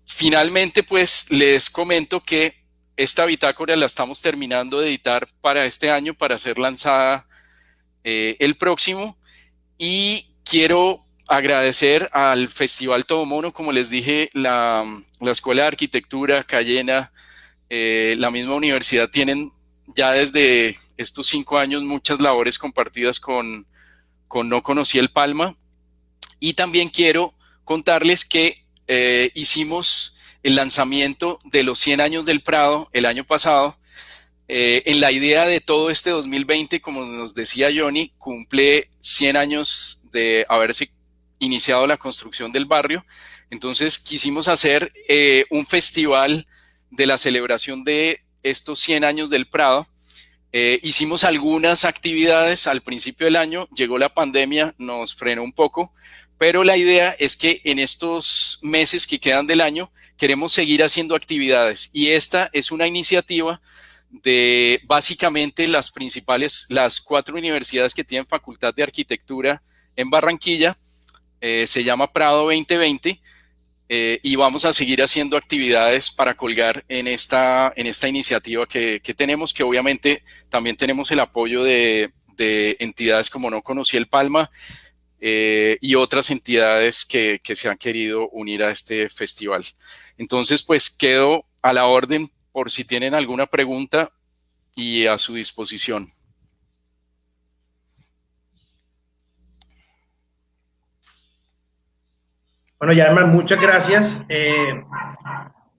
finalmente pues les comento que esta bitácora la estamos terminando de editar para este año, para ser lanzada el próximo, y quiero agradecer al Festival Todo Mono, como les dije, la Escuela de Arquitectura, Cayena, la misma universidad tienen ya desde estos 5 años muchas labores compartidas con No Conocí el Palma, y también quiero contarles que hicimos el lanzamiento de los 100 años del Prado el año pasado. En la idea de todo este 2020, como nos decía Johnny, cumple 100 años de haberse iniciado la construcción del barrio. Entonces quisimos hacer un festival de la celebración de estos 100 años del Prado. Hicimos algunas actividades al principio del año, llegó la pandemia, nos frenó un poco, pero la idea es que en estos meses que quedan del año queremos seguir haciendo actividades, y esta es una iniciativa de básicamente las 4 universidades que tienen facultad de arquitectura en Barranquilla. Se llama Prado 2020, y vamos a seguir haciendo actividades para colgar en esta iniciativa que tenemos, que obviamente también tenemos el apoyo de entidades como No Conocí el Palma y otras entidades que se han querido unir a este festival. Entonces, pues quedo a la orden por si tienen alguna pregunta y a su disposición. Bueno, Yarmar, muchas gracias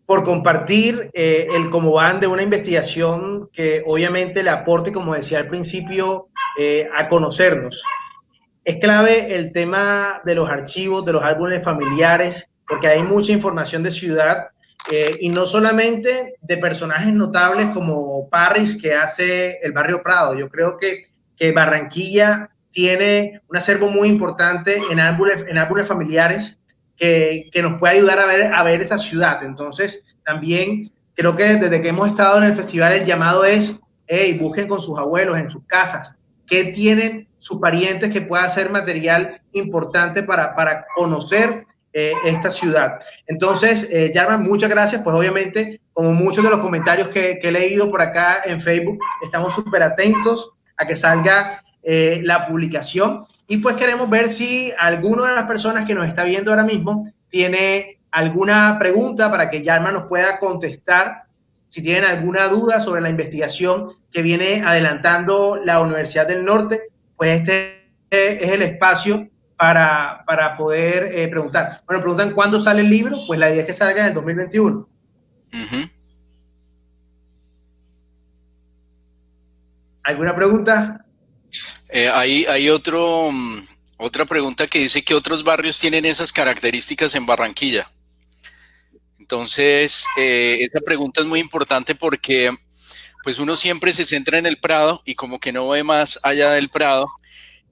por compartir el cómo van de una investigación que obviamente le aporte, como decía al principio, a conocernos. Es clave el tema de los archivos, de los álbumes familiares, porque hay mucha información de ciudad y no solamente de personajes notables como Parris, que hace el barrio Prado. Yo creo que Barranquilla tiene un acervo muy importante en álbumes familiares que nos puede ayudar a ver esa ciudad. Entonces, también creo que desde que hemos estado en el festival, el llamado es, hey, busquen con sus abuelos en sus casas, qué tienen sus parientes que pueda ser material importante para conocer esta ciudad. Entonces, Yarman, muchas gracias. Pues obviamente, como muchos de los comentarios que he leído por acá en Facebook, estamos súper atentos a que salga la publicación. Y pues queremos ver si alguna de las personas que nos está viendo ahora mismo tiene alguna pregunta para que Yarman nos pueda contestar. Si tienen alguna duda sobre la investigación que viene adelantando la Universidad del Norte, pues este es el espacio para poder preguntar. Bueno, preguntan cuándo sale el libro, pues la idea es que salga en el 2021. ¿Alguna pregunta? Hay otra pregunta que dice que otros barrios tienen esas características en Barranquilla. Entonces, esa pregunta es muy importante porque pues uno siempre se centra en el Prado y como que no ve más allá del Prado.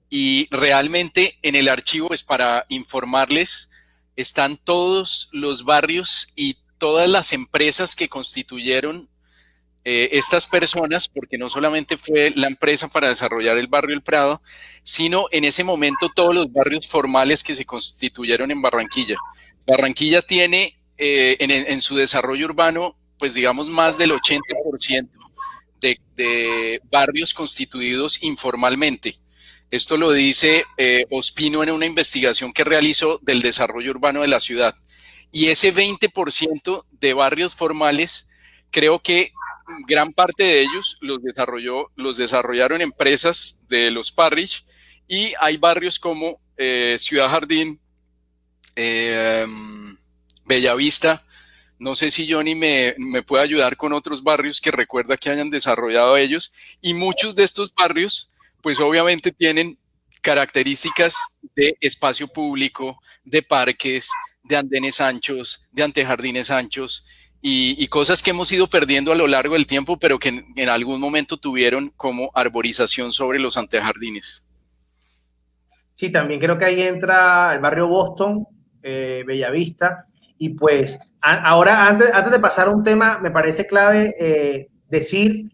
Y realmente en el archivo, pues para informarles, están todos los barrios y todas las empresas que constituyeron estas personas, porque no solamente fue la empresa para desarrollar el barrio El Prado, sino en ese momento todos los barrios formales que se constituyeron en Barranquilla. Barranquilla tiene en su desarrollo urbano, pues digamos, más del 80% de barrios constituidos informalmente. Esto lo dice Ospino en una investigación que realizó del desarrollo urbano de la ciudad. Y ese 20% de barrios formales, creo que gran parte de ellos los desarrollaron empresas de los Parrish, y hay barrios como Ciudad Jardín, Bellavista. No sé si Johnny me puede ayudar con otros barrios que recuerda que hayan desarrollado ellos, y muchos de estos barrios pues obviamente tienen características de espacio público, de parques, de andenes anchos, de antejardines anchos, y cosas que hemos ido perdiendo a lo largo del tiempo, pero que en algún momento tuvieron como arborización sobre los antejardines. Sí, también creo que ahí entra el barrio Boston, Bellavista, y pues ahora antes de pasar a un tema, me parece clave decir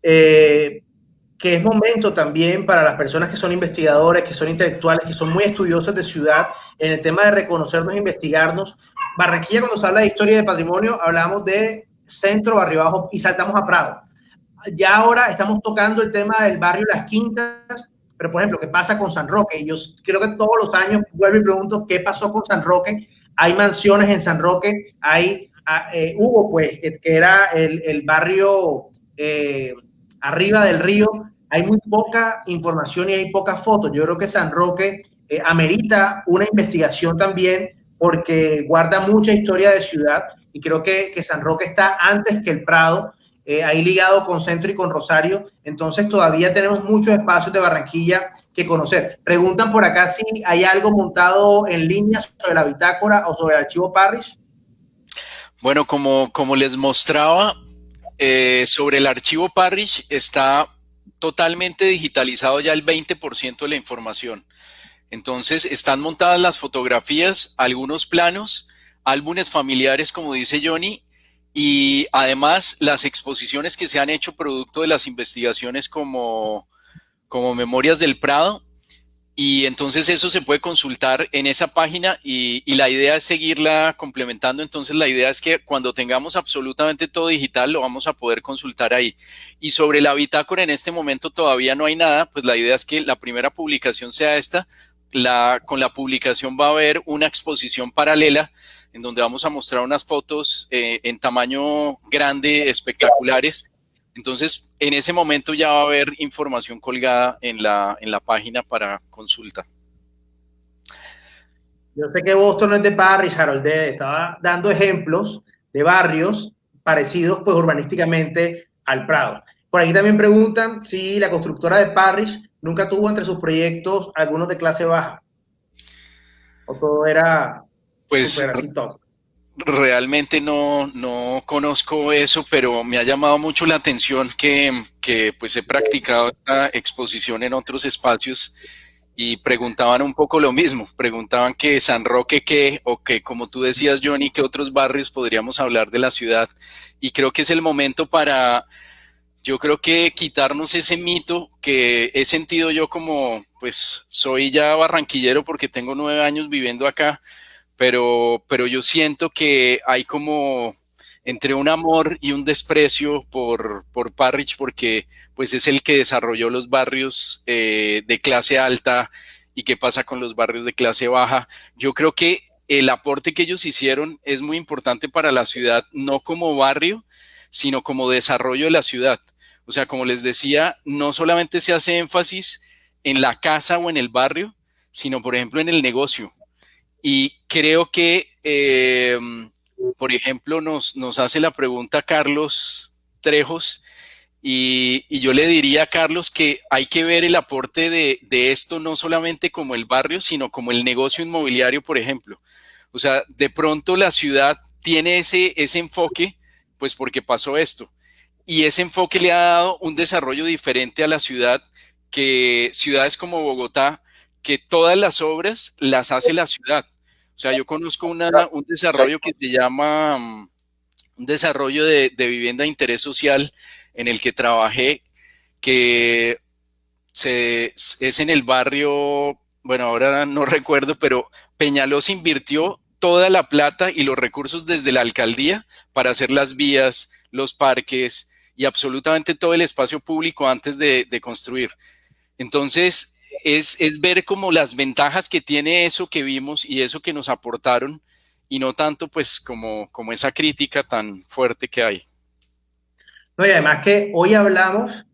que es momento también para las personas que son investigadores, que son intelectuales, que son muy estudiosos de ciudad, en el tema de reconocernos e investigarnos. Barranquilla, cuando se habla de historia y de patrimonio, hablamos de centro, barrio bajo y saltamos a Prado. Ya ahora estamos tocando el tema del barrio Las Quintas, pero por ejemplo, ¿qué pasa con San Roque? Y yo creo que todos los años vuelvo y pregunto, ¿qué pasó con San Roque? Hay mansiones en San Roque, hubo pues, que era el barrio arriba del río, hay muy poca información y hay pocas fotos. Yo creo que San Roque amerita una investigación también porque guarda mucha historia de ciudad, y creo que San Roque está antes que el Prado, ahí ligado con Centro y con Rosario. Entonces todavía tenemos muchos espacios de Barranquilla que conocer. Preguntan por acá si hay algo montado en línea sobre la bitácora o sobre el archivo Parrish. Bueno, como les mostraba, sobre el archivo Parrish está totalmente digitalizado ya el 20% de la información. Entonces están montadas las fotografías, algunos planos, álbumes familiares, como dice Johnny, y además las exposiciones que se han hecho producto de las investigaciones como Memorias del Prado. Y entonces eso se puede consultar en esa página, y la idea es seguirla complementando. Entonces la idea es que cuando tengamos absolutamente todo digital lo vamos a poder consultar ahí. Y sobre la bitácora en este momento todavía no hay nada, pues la idea es que la primera publicación sea esta. Con la publicación va a haber una exposición paralela en donde vamos a mostrar unas fotos en tamaño grande, espectaculares. Entonces, en ese momento ya va a haber información colgada en la página para consulta. Yo sé que Boston no es de Parrish, Harold, estaba dando ejemplos de barrios parecidos pues urbanísticamente al Prado. Por aquí también preguntan si la constructora de Parrish nunca tuvo entre sus proyectos algunos de clase baja, o todo era pues súper así top. Realmente no conozco eso, pero me ha llamado mucho la atención que pues he practicado esta exposición en otros espacios, y preguntaban un poco lo mismo, preguntaban que San Roque qué, o que, como tú decías, Johnny, qué otros barrios podríamos hablar de la ciudad. Y creo que es el momento para, yo creo que quitarnos ese mito que he sentido yo, como pues soy ya barranquillero porque tengo 9 años viviendo acá, pero yo siento que hay como entre un amor y un desprecio por Parrish, porque pues es el que desarrolló los barrios de clase alta y qué pasa con los barrios de clase baja. Yo creo que el aporte que ellos hicieron es muy importante para la ciudad, no como barrio, sino como desarrollo de la ciudad. O sea, como les decía, no solamente se hace énfasis en la casa o en el barrio, sino, por ejemplo, en el negocio. Y creo que, por ejemplo, nos hace la pregunta Carlos Trejos, y yo le diría a Carlos que hay que ver el aporte de esto no solamente como el barrio, sino como el negocio inmobiliario, por ejemplo. O sea, de pronto la ciudad tiene ese enfoque, pues porque pasó esto. Y ese enfoque le ha dado un desarrollo diferente a la ciudad, que ciudades como Bogotá, que todas las obras las hace la ciudad. O sea, yo conozco un desarrollo que se llama un desarrollo de vivienda de interés social en el que trabajé, que es en el barrio, bueno, ahora no recuerdo, pero Peñalosa invirtió toda la plata y los recursos desde la alcaldía para hacer las vías, los parques y absolutamente todo el espacio público antes de construir. Entonces, es ver como las ventajas que tiene eso que vimos y eso que nos aportaron, y no tanto pues como esa crítica tan fuerte que hay. No, y además que hoy hablamos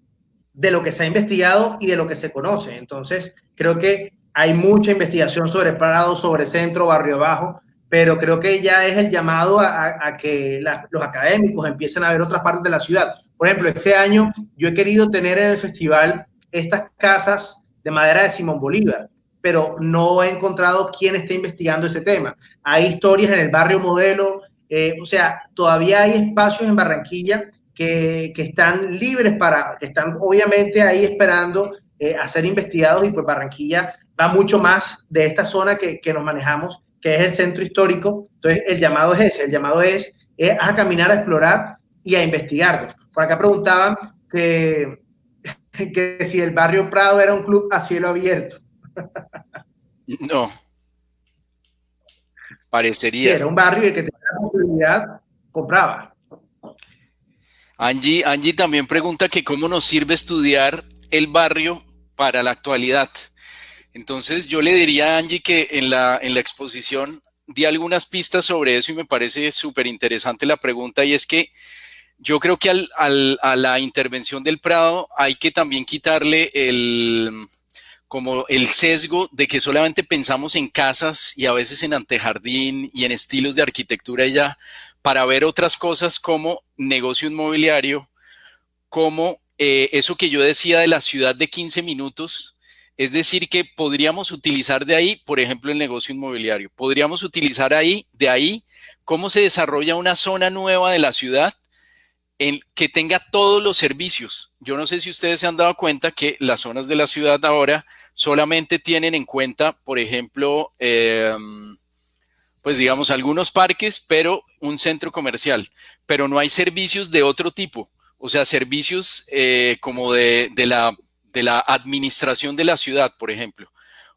de lo que se ha investigado y de lo que se conoce. Entonces, creo que hay mucha investigación sobre Prado, sobre Centro, Barrio Bajo, pero creo que ya es el llamado a que los académicos empiecen a ver otras partes de la ciudad. Por ejemplo, este año yo he querido tener en el festival estas casas de madera de Simón Bolívar, pero no he encontrado quién esté investigando ese tema. Hay historias en el barrio Modelo, o sea, todavía hay espacios en Barranquilla que están libres que están obviamente ahí esperando a ser investigados, y pues Barranquilla va mucho más de esta zona que nos manejamos, que es el centro histórico. Entonces el llamado es ese, el llamado es a caminar, a explorar y a investigar. Por acá preguntaban que si el barrio Prado era un club a cielo abierto. No, Sí, parecería. era un barrio y el que tenía la posibilidad compraba. Angie también pregunta que cómo nos sirve estudiar el barrio para la actualidad. Entonces yo le diría a Angie que en la exposición di algunas pistas sobre eso y me parece súper interesante la pregunta, y es que yo creo que a la intervención del Prado hay que también quitarle como el sesgo de que solamente pensamos en casas y a veces en antejardín y en estilos de arquitectura ya, para ver otras cosas como negocio inmobiliario, como eso que yo decía de la ciudad de 15 minutos. Es decir, que podríamos utilizar de ahí, por ejemplo, el negocio inmobiliario. Podríamos utilizar de ahí cómo se desarrolla una zona nueva de la ciudad en que tenga todos los servicios. Yo no sé si ustedes se han dado cuenta que las zonas de la ciudad ahora solamente tienen en cuenta, por ejemplo, pues digamos, algunos parques, pero un centro comercial, pero no hay servicios de otro tipo, o sea, servicios como de la administración de la ciudad, por ejemplo,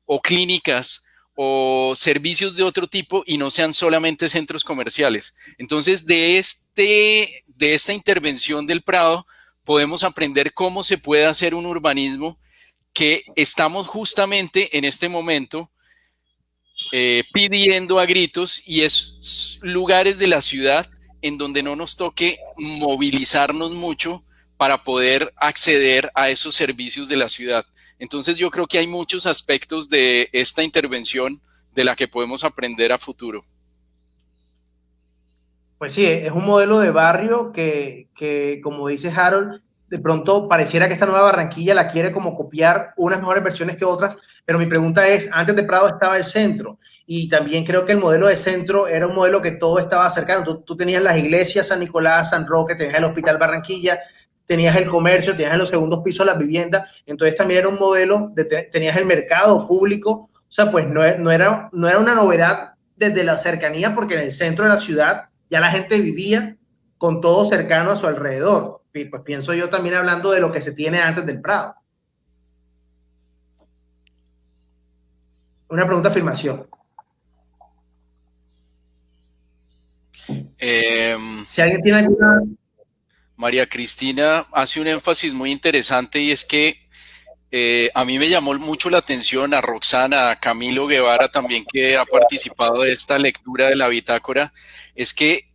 o clínicas o servicios de otro tipo y no sean solamente centros comerciales. Entonces, de esta intervención del Prado, podemos aprender cómo se puede hacer un urbanismo que estamos justamente en este momento pidiendo a gritos, y es lugares de la ciudad en donde no nos toque movilizarnos mucho para poder acceder a esos servicios de la ciudad. Entonces yo creo que hay muchos aspectos de esta intervención de la que podemos aprender a futuro. Pues sí, es un modelo de barrio como dice Harold, de pronto pareciera que esta nueva Barranquilla la quiere como copiar unas mejores versiones que otras, pero mi pregunta es, antes de Prado estaba el centro, y también creo que el modelo de centro era un modelo que todo estaba cercano. Tú tenías las iglesias, San Nicolás, San Roque, tenías el Hospital Barranquilla, tenías el comercio, tenías en los segundos pisos las viviendas, entonces también era un modelo, tenías el mercado público, o sea, pues no era una novedad desde la cercanía, porque en el centro de la ciudad ya la gente vivía con todo cercano a su alrededor. Y pues pienso yo también hablando de lo que se tiene antes del Prado. Una pregunta afirmación. Si alguien tiene alguna... María Cristina hace un énfasis muy interesante y es que a mí me llamó mucho la atención, a Roxana, a Camilo Guevara también, que ha participado de esta lectura de la bitácora, es que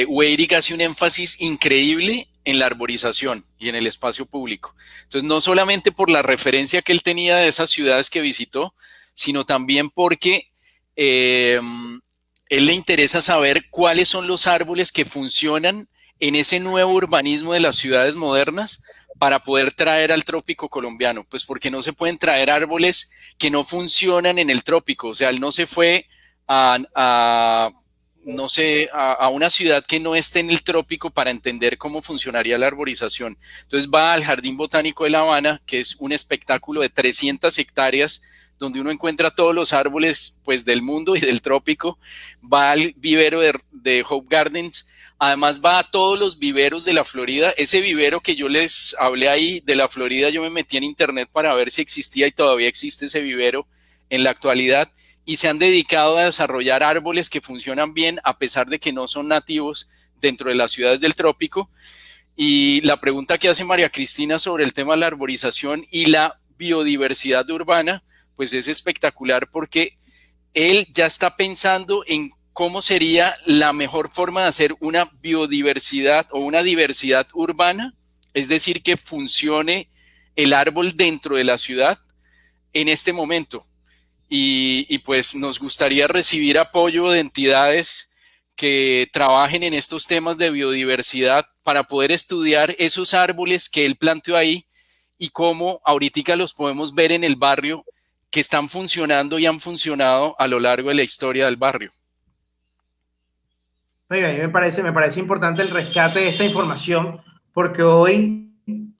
Weirig hace un énfasis increíble en la arborización y en el espacio público. Entonces, no solamente por la referencia que él tenía de esas ciudades que visitó, sino también porque él le interesa saber cuáles son los árboles que funcionan en ese nuevo urbanismo de las ciudades modernas para poder traer al trópico colombiano, pues porque no se pueden traer árboles que no funcionan en el trópico, o sea, él no se fue a no sé, a una ciudad que no esté en el trópico para entender cómo funcionaría la arborización. Entonces va al Jardín Botánico de La Habana, que es un espectáculo de 300 hectáreas, donde uno encuentra todos los árboles pues, del mundo y del trópico, va al vivero de Hope Gardens, además va a todos los viveros de la Florida. Ese vivero que yo les hablé ahí de la Florida, yo me metí en internet para ver si existía y todavía existe ese vivero en la actualidad, y se han dedicado a desarrollar árboles que funcionan bien a pesar de que no son nativos dentro de las ciudades del trópico. Y la pregunta que hace María Cristina sobre el tema de la arborización y la biodiversidad urbana, pues es espectacular porque él ya está pensando en cómo sería la mejor forma de hacer una biodiversidad o una diversidad urbana, es decir, que funcione el árbol dentro de la ciudad en este momento. Y pues nos gustaría recibir apoyo de entidades que trabajen en estos temas de biodiversidad para poder estudiar esos árboles que él planteó ahí y cómo ahorita los podemos ver en el barrio que están funcionando y han funcionado a lo largo de la historia del barrio. Oiga, a mí me parece importante el rescate de esta información porque hoy,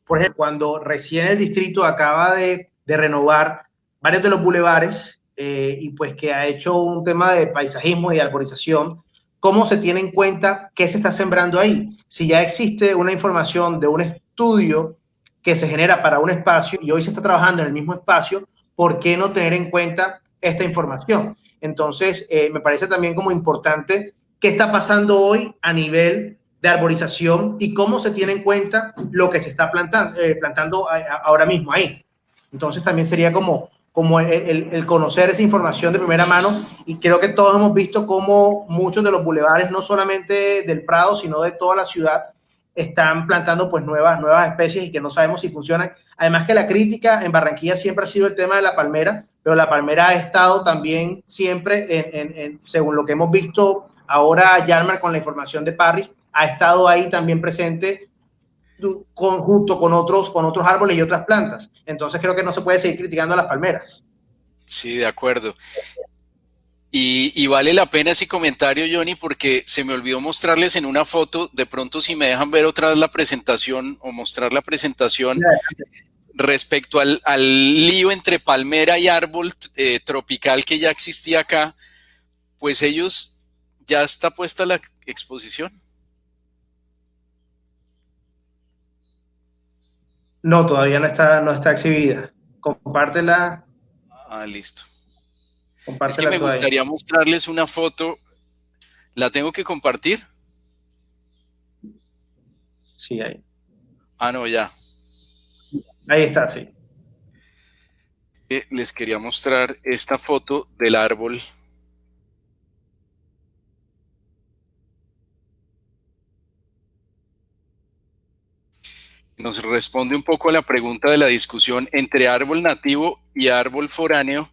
por ejemplo, cuando recién el distrito acaba de renovar varios de los bulevares y pues que ha hecho un tema de paisajismo y de arborización, ¿cómo se tiene en cuenta qué se está sembrando ahí? Si ya existe una información de un estudio que se genera para un espacio y hoy se está trabajando en el mismo espacio, ¿por qué no tener en cuenta esta información? Entonces, me parece también como importante qué está pasando hoy a nivel de arborización y cómo se tiene en cuenta lo que se está plantando ahora mismo ahí. Entonces también sería como el conocer esa información de primera mano y creo que todos hemos visto cómo muchos de los bulevares, no solamente del Prado, sino de toda la ciudad, están plantando pues nuevas especies y que no sabemos si funcionan. Además que la crítica en Barranquilla siempre ha sido el tema de la palmera, pero la palmera ha estado también siempre, según lo que hemos visto ahora, Yalmar, con la información de Parrish, ha estado ahí también presente junto con otros árboles y otras plantas. Entonces creo que no se puede seguir criticando a las palmeras. Sí, de acuerdo. Y vale la pena ese comentario, Johnny, porque se me olvidó mostrarles en una foto, de pronto si me dejan ver otra vez la presentación o mostrar la presentación respecto al lío entre palmera y árbol tropical que ya existía acá, pues ellos, ya está puesta la exposición. No, todavía no está exhibida. Compártela. Ah, listo. Es que Compártela me todavía. gustaría mostrarles una foto. ¿La tengo que compartir? Sí, ahí. Ah, no, ya. Ahí está, sí. Les quería mostrar esta foto del árbol. Nos responde un poco a la pregunta de la discusión entre árbol nativo y árbol foráneo,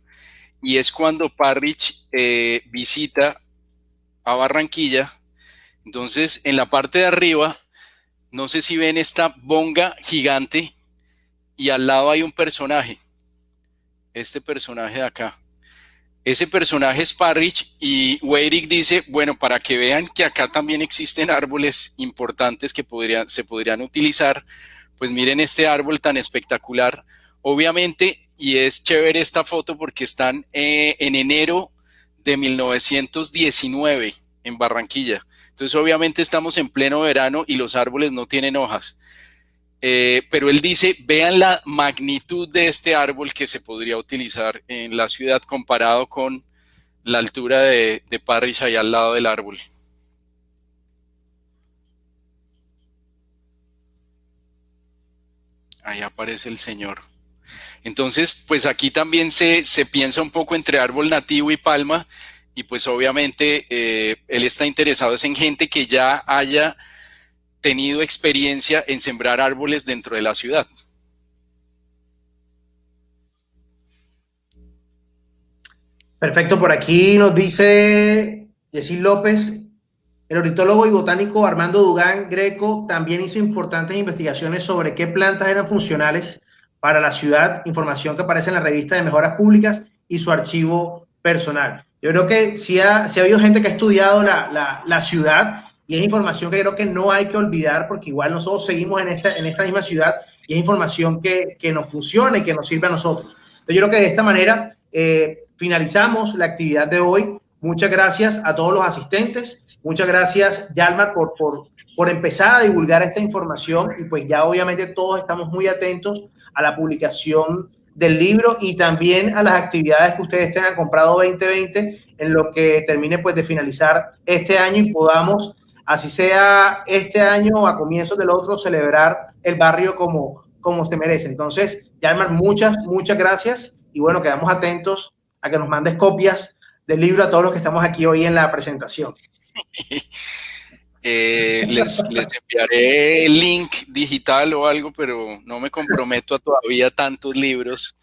y es cuando Parrish visita a Barranquilla. Entonces, en la parte de arriba, no sé si ven esta bonga gigante y al lado hay un personaje, este personaje de acá. Ese personaje es Parrish y Weirig dice, bueno, para que vean que acá también existen árboles importantes que se podrían utilizar, pues miren este árbol tan espectacular. Obviamente, y es chévere esta foto porque están en enero de 1919 en Barranquilla. Entonces, obviamente estamos en pleno verano y los árboles no tienen hojas. Pero él dice, vean la magnitud de este árbol que se podría utilizar en la ciudad comparado con la altura de Parrish ahí al lado del árbol. Ahí aparece el señor. Entonces, pues aquí también se piensa un poco entre árbol nativo y palma, y pues obviamente él está interesado es en gente que ya haya tenido experiencia en sembrar árboles dentro de la ciudad. Perfecto, por aquí nos dice Yesil López, el ornitólogo y botánico Armando Dugán Greco también hizo importantes investigaciones sobre qué plantas eran funcionales para la ciudad, información que aparece en la revista de Mejoras Públicas y su archivo personal. Yo creo que sí ha habido gente que ha estudiado la ciudad y es información que creo que no hay que olvidar porque igual nosotros seguimos en esta misma ciudad y es información que nos funciona y que nos sirve a nosotros. Entonces yo creo que de esta manera finalizamos la actividad de hoy. Muchas gracias a todos los asistentes. Muchas gracias, Yalmar, por empezar a divulgar esta información y pues ya obviamente todos estamos muy atentos a la publicación del libro y también a las actividades que ustedes tengan comprado 2020 en lo que termine pues de finalizar este año y podamos, así sea este año o a comienzos del otro, celebrar el barrio como se merece. Entonces, Yalmar, muchas gracias y bueno, quedamos atentos a que nos mandes copias del libro a todos los que estamos aquí hoy en la presentación. Les enviaré el link digital o algo, pero no me comprometo a todavía tantos libros.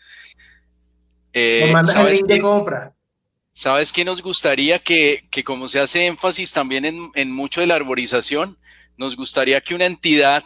Nos mandas el link de ¿Qué? compra. ¿Sabes qué nos gustaría? Que como se hace énfasis también en mucho de la arborización, nos gustaría que una entidad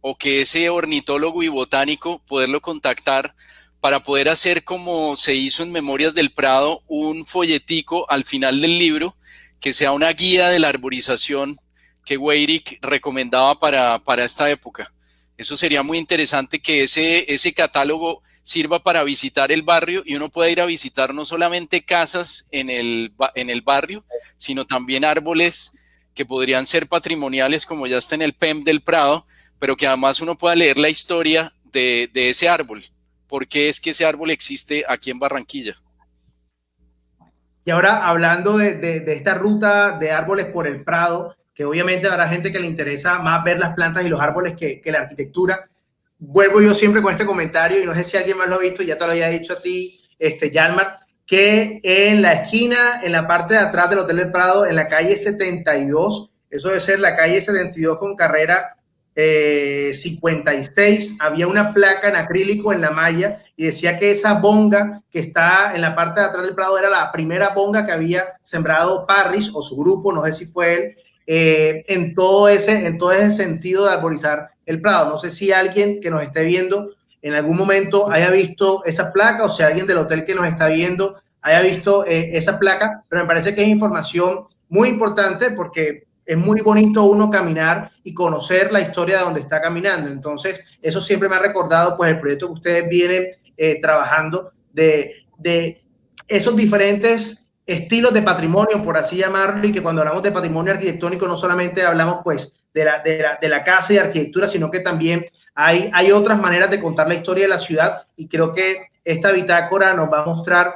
o que ese ornitólogo y botánico poderlo contactar para poder hacer como se hizo en Memorias del Prado, un folletico al final del libro que sea una guía de la arborización que Weyrich recomendaba para esta época. Eso sería muy interesante que ese catálogo sirva para visitar el barrio y uno pueda ir a visitar no solamente casas en el barrio, sino también árboles que podrían ser patrimoniales como ya está en el PEM del Prado, pero que además uno pueda leer la historia de ese árbol. ¿Por qué es que ese árbol existe aquí en Barranquilla? Y ahora hablando de esta ruta de árboles por el Prado, que obviamente habrá gente que le interesa más ver las plantas y los árboles que la arquitectura. Vuelvo yo siempre con este comentario, y no sé si alguien más lo ha visto, ya te lo había dicho a ti, Yalmar, que en la esquina, en la parte de atrás del Hotel del Prado, en la calle 72, eso debe ser la calle 72 con carrera 56, había una placa en acrílico en la malla y decía que esa bonga que está en la parte de atrás del Prado era la primera bonga que había sembrado Parrish o su grupo, no sé si fue él, en todo ese sentido de arborizar el Prado. No sé si alguien que nos esté viendo en algún momento haya visto esa placa o si alguien del hotel que nos está viendo haya visto esa placa, pero me parece que es información muy importante porque es muy bonito uno caminar y conocer la historia de donde está caminando. Entonces, eso siempre me ha recordado pues el proyecto que ustedes vienen trabajando de esos diferentes estilos de patrimonio, por así llamarlo, y que cuando hablamos de patrimonio arquitectónico no solamente hablamos pues de la casa y arquitectura, sino que también hay otras maneras de contar la historia de la ciudad y creo que esta bitácora nos va a mostrar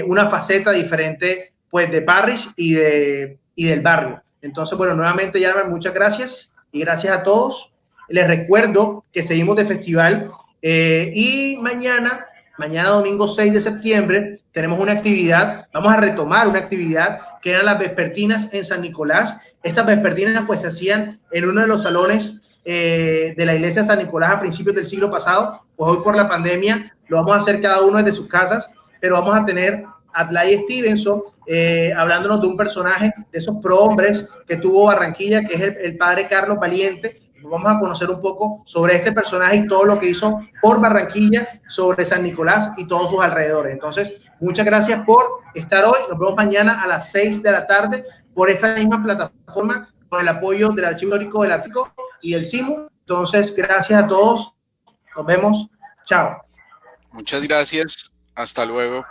una faceta diferente pues de Parrish y del barrio. Entonces, bueno, nuevamente, Yalmar, muchas gracias y gracias a todos. Les recuerdo que seguimos de festival y mañana domingo 6 de septiembre, tenemos una actividad, vamos a retomar una actividad que eran las vespertinas en San Nicolás. Estas vespertinas pues se hacían en uno de los salones de la iglesia de San Nicolás a principios del siglo pasado, pues hoy por la pandemia lo vamos a hacer cada uno desde sus casas, pero vamos a tener a Adlai Stevenson hablándonos de un personaje de esos prohombres que tuvo Barranquilla, que es el padre Carlos Valiente. Vamos a conocer un poco sobre este personaje y todo lo que hizo por Barranquilla, sobre San Nicolás y todos sus alrededores. Entonces, muchas gracias por estar hoy. Nos vemos mañana a las 6 de la tarde por esta misma plataforma con el apoyo del Archivo Histórico del Ático y el CIMU. Entonces, gracias a todos. Nos vemos. Chao. Muchas gracias. Hasta luego.